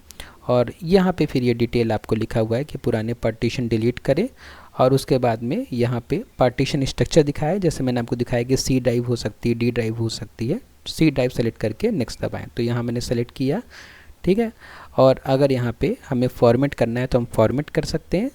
और यहाँ पे फिर ये डिटेल आपको लिखा हुआ है कि पुराने पार्टीशन डिलीट करें, और उसके बाद में यहाँ पे पार्टीशन स्ट्रक्चर दिखाया है, जैसे मैंने आपको दिखाया कि C ड्राइव हो सकती है, D ड्राइव हो सकती है। C ड्राइव सेलेक्ट करके नेक्स्ट दबाएं, तो यहाँ मैंने सेलेक्ट किया, ठीक है। और अगर यहाँ पे हमें फॉर्मेट करना है तो हम फॉर्मेट कर सकते हैं।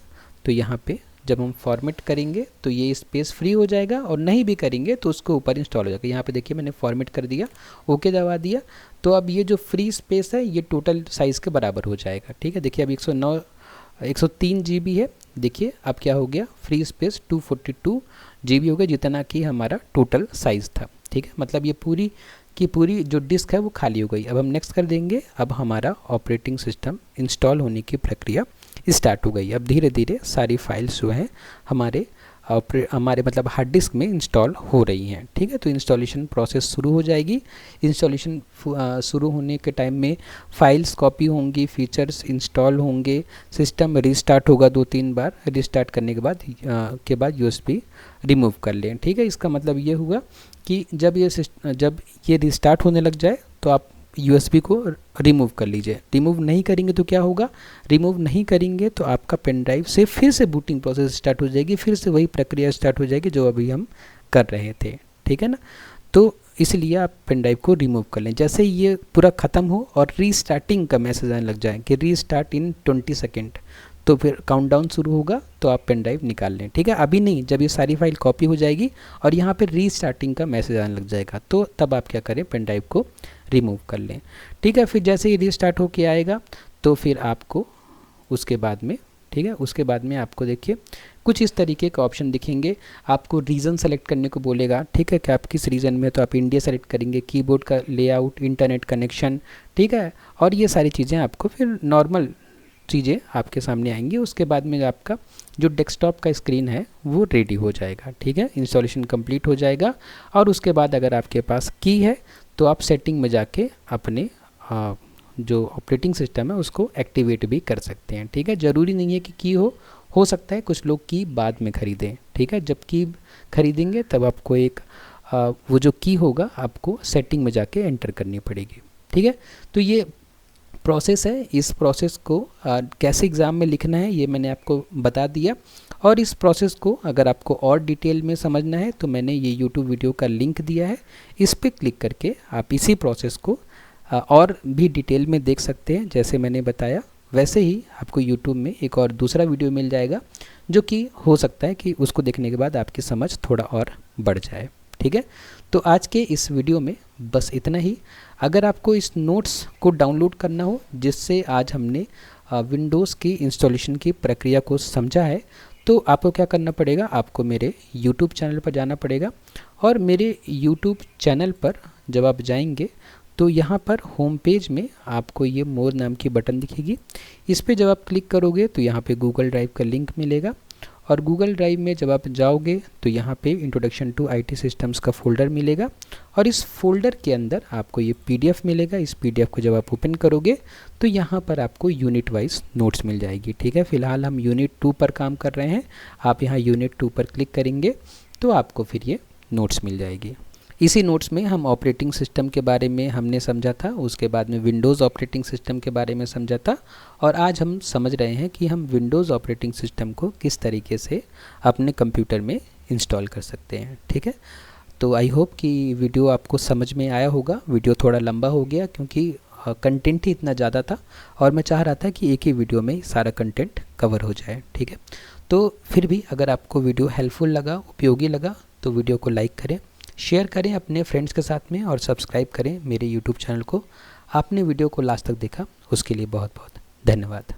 तो यहाँ पे जब हम फॉर्मेट करेंगे तो ये स्पेस फ्री हो जाएगा, और नहीं भी करेंगे तो उसको ऊपर इंस्टॉल हो जाएगा। यहाँ पे देखिए मैंने फॉर्मेट कर दिया, ओके दबा दिया, तो अब ये जो फ्री स्पेस है ये टोटल साइज़ के बराबर हो जाएगा, ठीक है। देखिए अब 103 GB है, देखिए अब क्या हो गया, फ्री स्पेस 242 GB हो गया, जितना कि हमारा टोटल साइज़ था, ठीक है। मतलब ये पूरी की पूरी जो डिस्क है वो खाली हो गई। अब हम नेक्स्ट कर देंगे। अब हमारा ऑपरेटिंग सिस्टम इंस्टॉल होने की प्रक्रिया स्टार्ट हो गई। अब धीरे धीरे सारी फाइल्स जो हैं हमारे मतलब हार्ड डिस्क में इंस्टॉल हो रही हैं, ठीक है। तो इंस्टॉलेशन प्रोसेस शुरू हो जाएगी। इंस्टॉलेशन शुरू होने के टाइम में फाइल्स कॉपी होंगी, फीचर्स इंस्टॉल होंगे, सिस्टम रीस्टार्ट होगा 2-3 बार। रीस्टार्ट करने के बाद USB रिमूव कर लें, ठीक है। इसका मतलब ये हुआ कि जब ये रिस्टार्ट होने लग जाए तो आप USB को रिमूव कर लीजिए। रिमूव नहीं करेंगे तो क्या होगा, रिमूव नहीं करेंगे तो आपका पेन ड्राइव से फिर से बूटिंग प्रोसेस स्टार्ट हो जाएगी, फिर से वही प्रक्रिया स्टार्ट हो जाएगी जो अभी हम कर रहे थे, ठीक है ना। तो इसलिए आप पेन ड्राइव को रिमूव कर लें। जैसे ये पूरा ख़त्म हो और रीस्टार्टिंग का मैसेज आने लग जाए कि रीस्टार्ट इन 20 सेकेंड, तो फिर काउंटडाउन शुरू होगा, तो आप पेन ड्राइव निकाल लें, ठीक है। अभी नहीं, जब ये सारी फाइल कॉपी हो जाएगी और यहाँ पे रीस्टार्टिंग का मैसेज आने लग जाएगा, तो तब आप क्या करें, पेन ड्राइव को रिमूव कर लें, ठीक है। फिर जैसे ही रीस्टार्ट होके आएगा तो फिर आपको उसके बाद में, ठीक है, उसके बाद में आपको देखिए कुछ इस तरीके का ऑप्शन दिखेंगे। आपको रीजन सेलेक्ट करने को बोलेगा, ठीक है, कि आप किस रीजन में, तो आप इंडिया सेलेक्ट करेंगे, कीबोर्ड का लेआउट, इंटरनेट कनेक्शन, ठीक है। और ये सारी चीज़ें आपको फिर नॉर्मल चीज़ें आपके सामने आएंगी। उसके बाद में आपका जो डेस्कटॉप का स्क्रीन है वो रेडी हो जाएगा, ठीक है। इंस्टॉलेशन कंप्लीट हो जाएगा, और उसके बाद अगर आपके पास की है तो आप सेटिंग में जाके अपने जो ऑपरेटिंग सिस्टम है उसको एक्टिवेट भी कर सकते हैं, ठीक है। ज़रूरी नहीं है कि की हो हो सकता है कुछ लोग की बाद में ख़रीदें, ठीक है। जब की ख़रीदेंगे तब आपको एक वो जो की होगा आपको सेटिंग में जाके एंटर करनी पड़ेगी, ठीक है। तो ये प्रोसेस है, इस प्रोसेस को कैसे एग्ज़ाम में लिखना है ये मैंने आपको बता दिया। और इस प्रोसेस को अगर आपको और डिटेल में समझना है तो मैंने ये यूट्यूब वीडियो का लिंक दिया है, इस पर क्लिक करके आप इसी प्रोसेस को और भी डिटेल में देख सकते हैं। जैसे मैंने बताया वैसे ही आपको यूट्यूब में एक और दूसरा वीडियो मिल जाएगा, जो कि हो सकता है कि उसको देखने के बाद आपकी समझ थोड़ा और बढ़ जाए, ठीक है। तो आज के इस वीडियो में बस इतना ही। अगर आपको इस नोट्स को डाउनलोड करना हो जिससे आज हमने विंडोज़ की इंस्टॉलेशन की प्रक्रिया को समझा है, तो आपको क्या करना पड़ेगा, आपको मेरे YouTube चैनल पर जाना पड़ेगा। और मेरे YouTube चैनल पर जब आप जाएंगे तो यहाँ पर होम पेज में आपको ये मोर नाम की बटन दिखेगी, इस पर जब आप क्लिक करोगे तो यहाँ पे गूगल ड्राइव का लिंक मिलेगा। और गूगल ड्राइव में जब आप जाओगे तो यहाँ पे इंट्रोडक्शन टू आईटी सिस्टम्स का फ़ोल्डर मिलेगा, और इस फोल्डर के अंदर आपको ये PDF मिलेगा। इस PDF को जब आप ओपन करोगे तो यहाँ पर आपको यूनिट वाइज नोट्स मिल जाएगी, ठीक है। फ़िलहाल हम यूनिट 2 पर काम कर रहे हैं, आप यहाँ यूनिट 2 पर क्लिक करेंगे तो आपको फिर ये नोट्स मिल जाएगी। इसी नोट्स में हम ऑपरेटिंग सिस्टम के बारे में हमने समझा था, उसके बाद में विंडोज़ ऑपरेटिंग सिस्टम के बारे में समझा था, और आज हम समझ रहे हैं कि हम विंडोज़ ऑपरेटिंग सिस्टम को किस तरीके से अपने कंप्यूटर में इंस्टॉल कर सकते हैं, ठीक है। तो आई होप कि वीडियो आपको समझ में आया होगा। वीडियो थोड़ा लंबा हो गया क्योंकि कंटेंट ही इतना ज़्यादा था और मैं चाह रहा था कि एक ही वीडियो में सारा कंटेंट कवर हो जाए, ठीक है। तो फिर भी अगर आपको वीडियो हेल्पफुल लगा, उपयोगी लगा, तो वीडियो को लाइक करें, शेयर करें अपने फ्रेंड्स के साथ में, और सब्सक्राइब करें मेरे यूट्यूब चैनल को। आपने वीडियो को लास्ट तक देखा उसके लिए बहुत बहुत धन्यवाद।